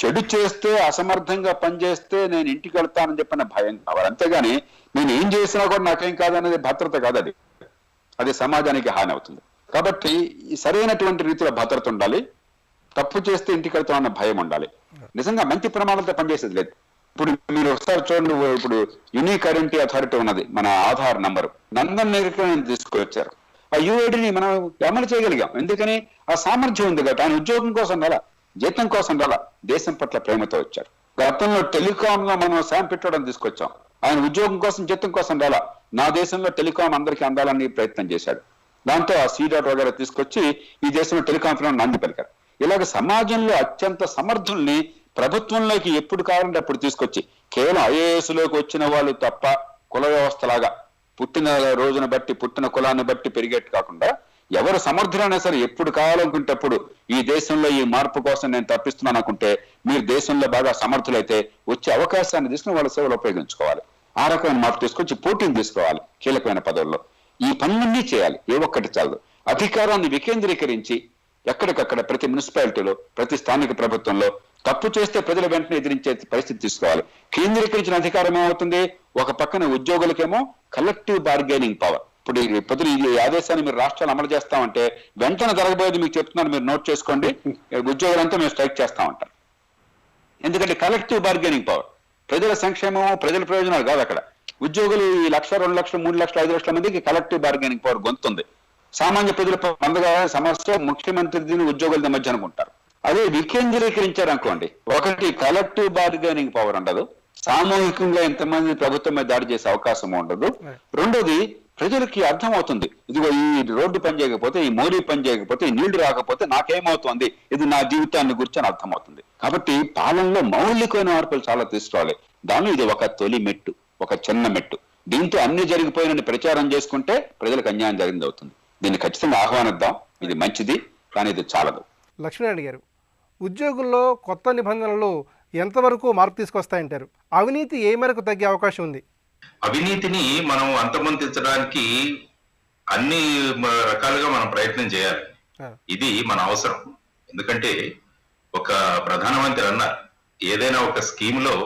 చెడు చేస్తే, అసమర్థంగా పనిచేస్తే నేను ఇంటికి వెళ్తానని చెప్పిన భయం కావాలి. అంతేగాని నేను ఏం చేసినా కూడా నాకేం కాదనేది భద్రత కాదు, అది సమాజానికి హాని అవుతుంది. కాబట్టి సరైనటువంటి రీతిలో భద్రత ఉండాలి. తప్పు చేస్తే ఇంటికి వెళ్తామన్న భయం ఉండాలి. నిజంగా మంచి ప్రమాణాలతో పనిచేసేది లేదు. ఇప్పుడు మీరు ఒకసారి చూడండి, ఇప్పుడు యూనిక్ ఐడెంటిటీ అథారిటీ ఉన్నది, మన ఆధార్ నంబరు నందన్ నిరీక్షణ తీసుకొచ్చారు. ఆ యూఐడిని మనం అమలు చేయగలిగాం. ఎందుకని? ఆ సామర్థ్యం ఉంది కదా. ఆయన ఉద్యోగం కోసం రాలా, జీతం కోసం రాలా, దేశం పట్ల ప్రేమతో వచ్చారు. గతంలో టెలికాం లో మనం శామ్ పెట్టడం తీసుకొచ్చాం. ఆయన ఉద్యోగం కోసం, జీతం కోసం రాలా, నా దేశంలో టెలికాం అందరికీ అందాలని ప్రయత్నం చేశాడు. దాంతో ఆ సీడాట్ వగేరా తీసుకొచ్చి ఈ దేశంలో టెలికాంఫరెన్స్ నాంది పలికారు. ఇలాగ సమాజంలో అత్యంత సమర్థుల్ని ప్రభుత్వంలోకి ఎప్పుడు కావాలంటే అప్పుడు తీసుకొచ్చి, కేవలం ఐఏఎస్లోకి వచ్చిన వాళ్ళు తప్ప కుల వ్యవస్థలాగా పుట్టిన రోజును బట్టి, పుట్టిన కులాన్ని బట్టి పెరిగేట్టు కాకుండా ఎవరు సమర్థులైనా సరే ఎప్పుడు కావాలనుకుంటే అప్పుడు ఈ దేశంలో ఈ మార్పు కోసం నేను తప్పిస్తున్నాను అనుకుంటే, మీరు దేశంలో బాగా సమర్థులైతే వచ్చే అవకాశాన్ని తీసుకుని వాళ్ళ సేవలు ఉపయోగించుకోవాలి. ఆ రకమైన మార్పు తీసుకొచ్చి పోటీని తీసుకోవాలి కీలకమైన పదవుల్లో. ఈ పనులన్నీ చేయాలి, ఏ ఒక్కటి చాలదు. అధికారాన్ని వికేంద్రీకరించి ఎక్కడికక్కడ ప్రతి మున్సిపాలిటీలో ప్రతి స్థానిక ప్రభుత్వంలో తప్పు చేస్తే ప్రజల వెంటనే ఎదిరించే పరిస్థితి తీసుకోవాలి. కేంద్రీకరించిన అధికారం ఏమవుతుంది? ఒక పక్కన ఉద్యోగులకేమో కలెక్టివ్ బార్గెనింగ్ పవర్. ఇప్పుడు ఈ ఆదేశాన్ని మీరు రాష్ట్రాలు అమలు చేస్తామంటే వెంటనే జరగబోయేది మీకు చెప్తున్నాను, మీరు నోట్ చేసుకోండి. ఉద్యోగులంతా మేము స్ట్రైక్ చేస్తామంటారు. ఎందుకంటే కలెక్టివ్ బార్గెనింగ్ పవర్, ప్రజల సంక్షేమం ప్రజల ప్రయోజనాలు కాదు అక్కడ. ఉద్యోగులు ఈ 1,00,000, 2,00,000, 3,00,000, 5,00,000 మందికి కలెక్టివ్ బార్గెనింగ్ పవర్ గొంతుంది. సామాన్య ప్రజల మందగా సమస్య ముఖ్యమంత్రి ఉద్యోగుల మధ్య అనుకుంటారు. అదే వికేంద్రీకరించారు అనుకోండి, ఒకటి కలెక్టివ్ బార్గెనింగ్ పవర్ ఉండదు, సామూహికంగా ఎంతమంది ప్రభుత్వం మీద దాడి చేసే అవకాశం ఉండదు. రెండోది ప్రజలకి అర్థమవుతుంది, ఇదిగో ఈ రోడ్డు పని చేయకపోతే, ఈ మోరీ పని చేయకపోతే, ఈ నీళ్లు రాకపోతే నాకేమవుతుంది, ఇది నా జీవితాన్ని గురించి అని అర్థమవుతుంది. కాబట్టి పాలనలో మౌలికమైన మార్పులు చాలా తీసుకోవాలి. దానిలో ఇది ఒక తొలి మెట్టు, ఒక చిన్న మెట్టు. దీంతో అన్ని జరిగిపోయినని ప్రచారం చేసుకుంటే ప్రజలకు అన్యాయం జరిగింది అవుతుంది. దీన్ని ఖచ్చితంగా ఆహ్వానిద్దాం. ఇది మంచిది, కానీ ఇది చాలదు. లక్ష్మీనారాయణ గారు, ఉద్యోగుల్లో కొత్త నిబంధనలు ఎంతవరకు మార్పు తీసుకొస్తాయంటారు? అవినీతి ఏ మేరకు తగ్గే అవకాశం ఉంది? అవినీతిని మనం అంతమొందించడానికి అన్ని రకాలుగా మనం ప్రయత్నం చేయాలి. ఇది మన అవసరం. ఎందుకంటే ఒక ప్రధానమంత్రి అన్నారు, ఏదైనా ఒక స్కీమ్ లో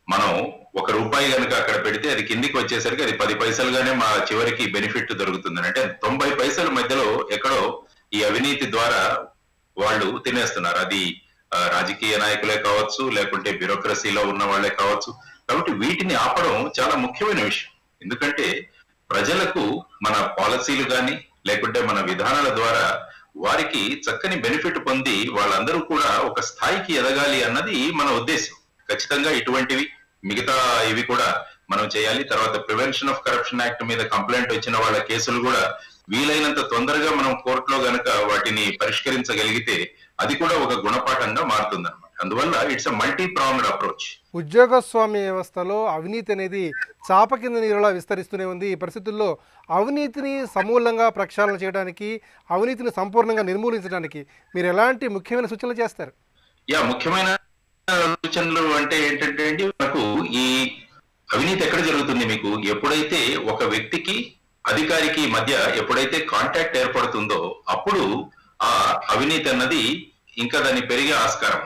మనం ₹1 కనుక అక్కడ పెడితే అది కిందికి వచ్చేసరికి అది 10 పైసలుగానే మా చివరికి బెనిఫిట్ దొరుకుతుంది. అంటే 90 పైసల మధ్యలో ఎక్కడో ఈ అవినీతి ద్వారా వాళ్ళు తినేస్తున్నారు. అది రాజకీయ నాయకులే కావచ్చు, లేకుంటే బ్యూరోక్రసీలో ఉన్న వాళ్ళే కావచ్చు. కాబట్టి వీటిని ఆపడం చాలా ముఖ్యమైన విషయం. ఎందుకంటే ప్రజలకు మన పాలసీలు కానీ లేకుంటే మన విధానాల ద్వారా వారికి చక్కని బెనిఫిట్ పొంది వాళ్ళందరూ కూడా ఒక స్థాయికి ఎదగాలి అన్నది మన ఉద్దేశం. ఖచ్చితంగా ఇటువంటివి మిగతా ఇవి కూడా మనం చేయాలి. తర్వాత ప్రివెన్షన్ ఆఫ్ కరప్షన్ యాక్ట్ మీద కంప్లైంట్ వచ్చిన వాళ్ళ కేసులు కూడా వీలైనంత తొందరగా మనం కోర్టులో గనక వాటిని పరిష్కరించగలిగితే అది కూడా ఒక గుణపాఠంగా మారుతుంది అనమాట. అందువల్ల it's a multi pronged approach. ఉద్యోగస్వామ్య వ్యవస్థలో అవినీతి అనేది చాప కింద నీరులా విస్తరిస్తూనే ఉంది. ఈ పరిస్థితుల్లో అవినీతిని సమూలంగా ప్రక్షాళన చేయడానికి, అవినీతిని సంపూర్ణంగా నిర్మూలించడానికి మీరు ఎలాంటి ముఖ్యమైన సూచనలు చేస్తారు? ముఖ్యమైన సూచనలు అంటే ఏంటంటే అండి, మనకు ఈ అవినీతి ఎక్కడ జరుగుతుంది? మీకు ఎప్పుడైతే ఒక వ్యక్తికి అధికారికి మధ్య ఎప్పుడైతే కాంటాక్ట్ ఏర్పడుతుందో అప్పుడు ఆ అవినీతి అన్నది ఇంకా దాన్ని పెరిగే ఆస్కారం.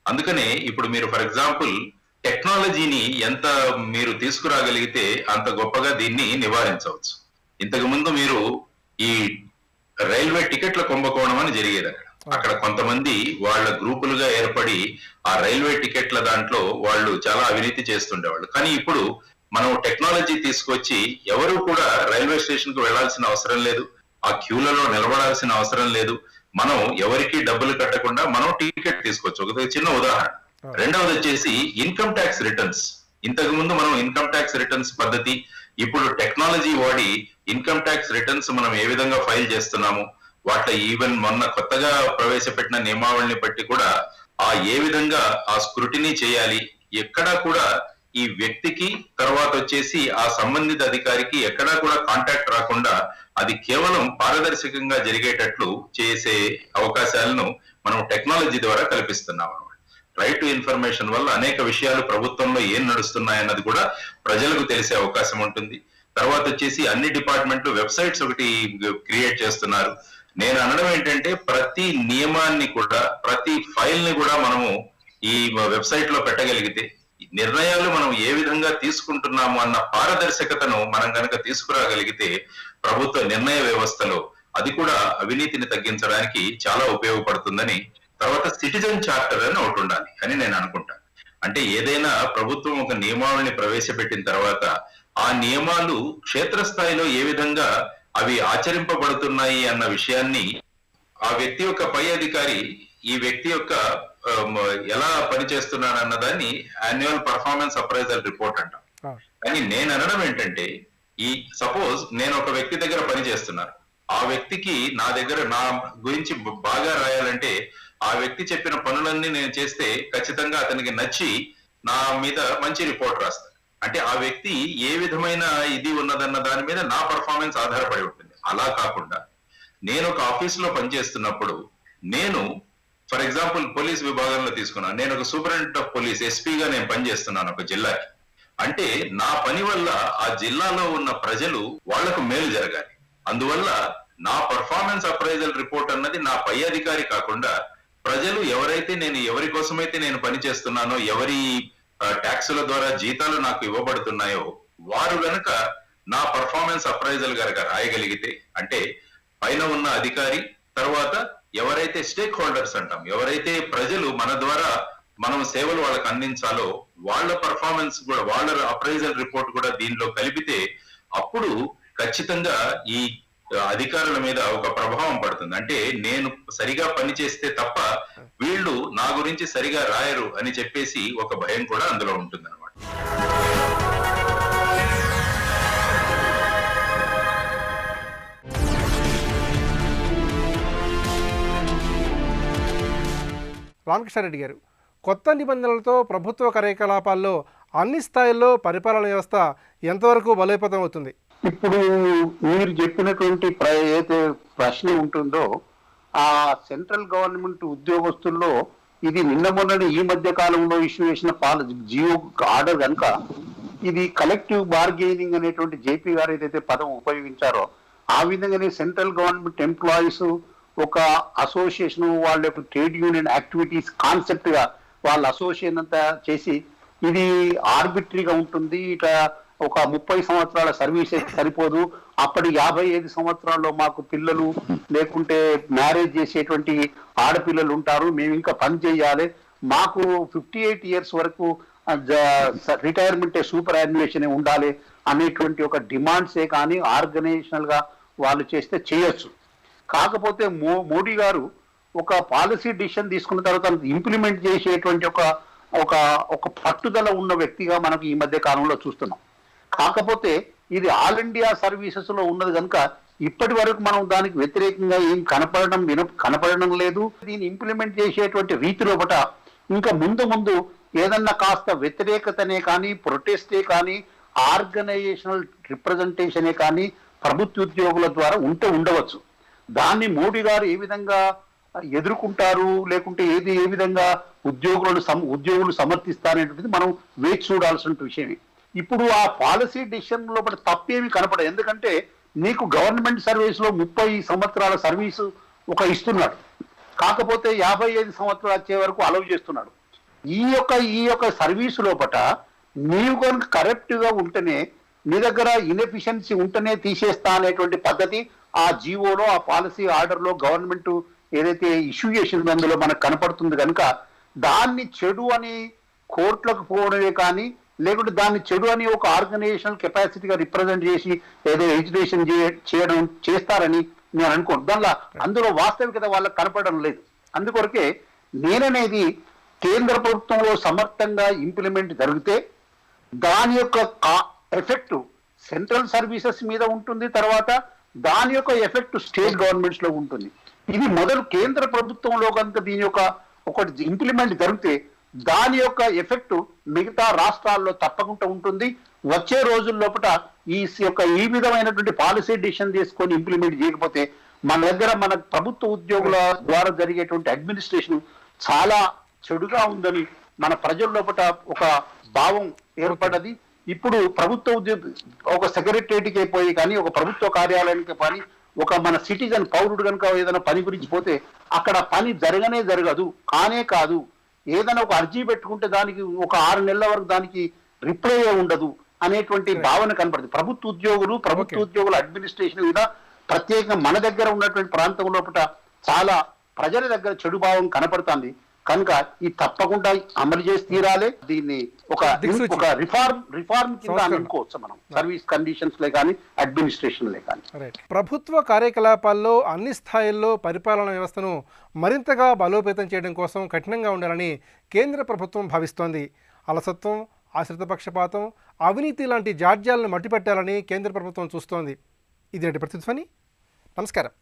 అందుకనే ఇప్పుడు మీరు ఫర్ ఎగ్జాంపుల్ టెక్నాలజీని ఎంత మీరు తీసుకురాగలిగితే అంత గొప్పగా దీన్ని నివారించవచ్చు. ఇంతకు ముందు మీరు ఈ రైల్వే టికెట్ల కుంభకోణం అని జరిగేది. అక్కడ కొంతమంది వాళ్ళ గ్రూపులుగా ఏర్పడి ఆ రైల్వే టికెట్ల దాంట్లో వాళ్ళు చాలా అవినీతి చేస్తుండేవాళ్ళు. కానీ ఇప్పుడు మనం టెక్నాలజీ తీసుకొచ్చి ఎవరు కూడా రైల్వే స్టేషన్ కు వెళ్లాల్సిన అవసరం లేదు, ఆ క్యూలలో నిలబడాల్సిన అవసరం లేదు. మనం ఎవరికి డబ్బులు కట్టకుండా మనం టికెట్ తీసుకోవచ్చు. ఒక చిన్న ఉదాహరణ. రెండవది వచ్చేసి ఇన్కమ్ ట్యాక్స్ రిటర్న్స్. ఇంతకు ముందు మనం ఇన్కమ్ ట్యాక్స్ రిటర్న్స్ పద్ధతి, ఇప్పుడు టెక్నాలజీ వాడి ఇన్కమ్ ట్యాక్స్ రిటర్న్స్ మనం ఏ విధంగా ఫైల్ చేస్తున్నాము, వాటి ఈవెన్ మొన్న కొత్తగా ప్రవేశపెట్టిన నియమావళిని బట్టి కూడా ఏ విధంగా ఆ స్క్రూటినీ చేయాలి, ఎక్కడా కూడా ఈ వ్యక్తికి తర్వాత వచ్చేసి ఆ సంబంధిత అధికారికి ఎక్కడా కూడా కాంటాక్ట్ రాకుండా అది కేవలం పారదర్శకంగా జరిగేటట్లు చేసే అవకాశాలను మనం టెక్నాలజీ ద్వారా కల్పిస్తున్నాం అన్నమాట. రైట్ టు ఇన్ఫర్మేషన్ వల్ల అనేక విషయాలు ప్రభుత్వంలో ఏం నడుస్తున్నాయన్నది కూడా ప్రజలకు తెలిసే అవకాశం ఉంటుంది. తర్వాత వచ్చేసి అన్ని డిపార్ట్మెంట్లు వెబ్సైట్స్ ఒకటి క్రియేట్ చేస్తున్నారు. నేను అనడం ఏంటంటే ప్రతి నియమాన్ని కూడా ప్రతి ఫైల్ ని కూడా మనము ఈ వెబ్సైట్ లో పెట్టగలిగితే నిర్ణయాలు మనం ఏ విధంగా తీసుకుంటున్నాము అన్న పారదర్శకతను మనం కనుక తీసుకురాగలిగితే ప్రభుత్వ నిర్ణయ వ్యవస్థలో అది కూడా అవినీతిని తగ్గించడానికి చాలా ఉపయోగపడుతుందని. తర్వాత సిటిజన్ చార్టర్ అని ఒకటి ఉండాలి అని నేను అనుకుంటాను. అంటే ఏదైనా ప్రభుత్వం ఒక నియమావళిని ప్రవేశపెట్టిన తర్వాత ఆ నియమాలు క్షేత్రస్థాయిలో ఏ విధంగా అవి ఆచరింపబడుతున్నాయి అన్న విషయాన్ని ఆ వ్యక్తి యొక్క పై అధికారి ఈ వ్యక్తి యొక్క ఎలా పనిచేస్తున్నాడు అన్న దాన్ని యాన్యువల్ పర్ఫార్మెన్స్ అప్రైజల్ రిపోర్ట్ అంటాం. కానీ నేను అనడం ఏంటంటే ఈ సపోజ్ నేను ఒక వ్యక్తి దగ్గర పని చేస్తున్నాను, ఆ వ్యక్తికి నా దగ్గర నా గురించి బాగా రాయాలంటే ఆ వ్యక్తి చెప్పిన పనులన్నీ నేను చేస్తే ఖచ్చితంగా అతనికి నచ్చి నా మీద మంచి రిపోర్ట్ రాస్తాను. అంటే ఆ వ్యక్తి ఏ విధమైన ఇది ఉన్నదన్న దాని మీద నా పర్ఫార్మెన్స్ ఆధారపడి ఉంటుంది. అలా కాకుండా నేను ఒక ఆఫీస్ లో పనిచేస్తున్నప్పుడు నేను ఫర్ ఎగ్జాంపుల్ పోలీస్ విభాగంలో తీసుకున్నాను, నేను ఒక సూపరింటెండెంట్ ఆఫ్ పోలీస్ ఎస్పీగా నేను పనిచేస్తున్నాను ఒక జిల్లాకి. అంటే నా పని వల్ల ఆ జిల్లాలో ఉన్న ప్రజలు వాళ్లకు మేలు జరగాలి. అందువల్ల నా పర్ఫార్మెన్స్ అప్రైజల్ రిపోర్ట్ అన్నది నా పై అధికారి కాకుండా ప్రజలు ఎవరైతే నేను ఎవరి కోసమైతే నేను పనిచేస్తున్నానో, ఎవరి ట్యాక్సుల ద్వారా జీతాలు నాకు ఇవ్వబడుతున్నాయో వారు గనక నా పర్ఫార్మెన్స్ అప్రైజల్ గనక రాయగలిగితే, అంటే పైన ఉన్న అధికారి తర్వాత ఎవరైతే స్టేక్ హోల్డర్స్ అంటాం, ఎవరైతే ప్రజలు మన ద్వారా మనం సేవలు వాళ్ళకి అందించాలో వాళ్ళ పర్ఫార్మెన్స్ కూడా, వాళ్ళ అప్రైజల్ రిపోర్ట్ కూడా దీనిలో కలిపితే అప్పుడు ఖచ్చితంగా ఈ అధికారుల మీద ఒక ప్రభావం పడుతుంది. అంటే నేను సరిగా పనిచేస్తే తప్ప వీళ్ళు నా గురించి సరిగా రాయరు అని చెప్పేసి ఒక భయం కూడా అందులో ఉంటుంది అనమాట. రామకృష్ణారెడ్డి గారు, కొత్త నిబంధనలతో ప్రభుత్వ కార్యకలాపాల్లో అన్ని స్థాయిల్లో పరిపాలన వ్యవస్థ ఎంతవరకు బలోపేతం అవుతుంది? ఇప్పుడు మీరు చెప్పినటువంటి ఏదైతే ప్రశ్న ఉంటుందో ఆ సెంట్రల్ గవర్నమెంట్ ఉద్యోగస్తుల్లో ఇది నిన్న మొన్నటి ఈ మధ్య కాలంలో ఇష్యూ చేసిన జియో ఆర్డర్ కనుక ఇది కలెక్టివ్ బార్గెయినింగ్ అనేటువంటి జేపీ గారు ఏదైతే పదం ఉపయోగించారో ఆ విధంగానే సెంట్రల్ గవర్నమెంట్ ఎంప్లాయీస్ ఒక అసోసియేషన్, వాళ్ళ యొక్క ట్రేడ్ యూనియన్ యాక్టివిటీస్ కాన్సెప్ట్ గా వాళ్ళ అసోసియేషన్ అంతా చేసి ఇది ఆర్బిటరీగా ఉంటుంది, ఇట్లా ఒక 30 సంవత్సరాల సర్వీస్ సరిపోదు, అప్పటి 55 సంవత్సరాల్లో మాకు పిల్లలు లేకుంటే మ్యారేజ్ చేసేటువంటి ఆడపిల్లలు ఉంటారు, మేము ఇంకా పని చేయాలి, మాకు 58 ఇయర్స్ వరకు రిటైర్మెంట్ సూపర్ యాన్యుయేషన్ ఉండాలి అనేటువంటి ఒక డిమాండ్సే కానీ ఆర్గనైజేషనల్ గా వాళ్ళు చేస్తే చేయొచ్చు. కాకపోతే మోడీ గారు ఒక పాలసీ డిసిషన్ తీసుకున్న తర్వాత ఇంప్లిమెంట్ చేసేటువంటి ఒక పట్టుదల ఉన్న వ్యక్తిగా మనకు ఈ మధ్య కాలంలో చూస్తున్నాం. కాకపోతే ఇది ఆల్ ఇండియా సర్వీసెస్ లో ఉన్నది కనుక ఇప్పటి వరకు మనం దానికి వ్యతిరేకంగా ఏం కనపడడం లేదు. దీన్ని ఇంప్లిమెంట్ చేసేటువంటి రీతి లోపల ఇంకా ముందు ఏదన్నా కాస్త వ్యతిరేకతనే కానీ, ప్రొటెస్టే కానీ, ఆర్గనైజేషనల్ రిప్రజెంటేషనే కానీ ప్రభుత్వ ఉద్యోగుల ద్వారా ఉండవచ్చు. దాన్ని మోడీ గారు ఏ విధంగా ఎదుర్కొంటారు, లేకుంటే ఏ విధంగా ఉద్యోగులు సమర్థిస్తారనేటువంటిది మనం వేచి చూడాల్సిన విషయమే. ఇప్పుడు ఆ పాలసీ డిసిషన్ లోపల తప్పేమి కనపడదు. ఎందుకంటే నీకు గవర్నమెంట్ సర్వీస్ లో 30 సంవత్సరాల సర్వీసు ఇస్తున్నాడు, కాకపోతే 55 సంవత్సరాలు వచ్చే వరకు అలౌ చేస్తున్నాడు. ఈ యొక్క సర్వీసు లోపల నీవు కనుక కరెక్ట్ గా ఉంటేనే, నీ దగ్గర ఇన్ఎఫిషియన్సీ ఉంటేనే తీసేస్తా అనేటువంటి పద్ధతి ఆ జీవోలో, ఆ పాలసీ ఆర్డర్ లో గవర్నమెంట్ ఏదైతే ఇష్యూ చేసింది అందులో మనకు కనపడుతుంది. కనుక దాన్ని చెడు అని కోర్టులకు పోవడమే కానీ, లేకుంటే దాన్ని చెడు అని ఒక ఆర్గనైజేషనల్ కెపాసిటీగా రిప్రజెంట్ చేసి ఏదో ఎడ్యుకేషన్ చేస్తారని నేను అనుకోను. అందులో వాస్తవికత వాళ్ళకి కనపడడం లేదు. అందుకొరకే నేననేది కేంద్ర ప్రభుత్వంలో సమర్థంగా ఇంప్లిమెంట్ జరిగితే దాని యొక్క ఎఫెక్ట్ సెంట్రల్ సర్వీసెస్ మీద ఉంటుంది, తర్వాత దాని యొక్క ఎఫెక్ట్ స్టేట్ గవర్నమెంట్స్ లో ఉంటుంది. ఇది మొదలు కేంద్ర ప్రభుత్వంలో కనుక దీని యొక్క ఒకటి ఇంప్లిమెంట్ జరిగితే దాని యొక్క ఎఫెక్ట్ మిగతా రాష్ట్రాల్లో తప్పకుండా ఉంటుంది. వచ్చే రోజుల లోపల ఈ విధమైనటువంటి పాలసీ డిసిషన్ తీసుకొని ఇంప్లిమెంట్ చేయకపోతే మన ప్రభుత్వ ఉద్యోగుల ద్వారా జరిగేటువంటి అడ్మినిస్ట్రేషన్ చాలా చెడుగా ఉందని మన ప్రజల లోపల ఒక భావం ఏర్పడ్డది. ఇప్పుడు ప్రభుత్వ ఒక సెక్రటరియట్కి పోయి కానీ, ఒక ప్రభుత్వ కార్యాలయానికి పని, ఒక మన సిటిజన్ పౌరుడు కనుక ఏదైనా పని గురించి పోతే అక్కడ పని జరగదు. కాదు, ఏదైనా ఒక అర్జీ పెట్టుకుంటే దానికి ఒక 6 నెలల వరకు దానికి రిప్లై ఉండదు అనేటువంటి భావన కనపడుతుంది. ప్రభుత్వ ఉద్యోగుల అడ్మినిస్ట్రేషన్ మీద ప్రత్యేకంగా మన దగ్గర ఉన్నటువంటి ప్రాంతం లోపల చాలా ప్రజల దగ్గర చెడు భావం కనపడుతుంది. కనుక ఇది తప్పకుండా అమలు చేసి తీరాలి. దీన్ని ఒక రిఫార్మ్ కింద అనుకోవచ్చు మనం, సర్వీస్ కండిషన్స్ లే కానీ, అడ్మినిస్ట్రేషన్ లే కానీ. ప్రభుత్వ కార్యకలాపాల్లో అన్ని స్థాయిల్లో పరిపాలన వ్యవస్థను మరింతగా బలోపేతం చేయడం కోసం కఠినంగా ఉండాలని కేంద్ర ప్రభుత్వం భావిస్తోంది. అలసత్వం, ఆశ్రిత పక్షపాతం, అవినీతి లాంటి జాడ్యాలను మట్టిపెట్టాలని కేంద్ర ప్రభుత్వం చూస్తోంది. ఇది ప్రతిధ్వని. నమస్కారం.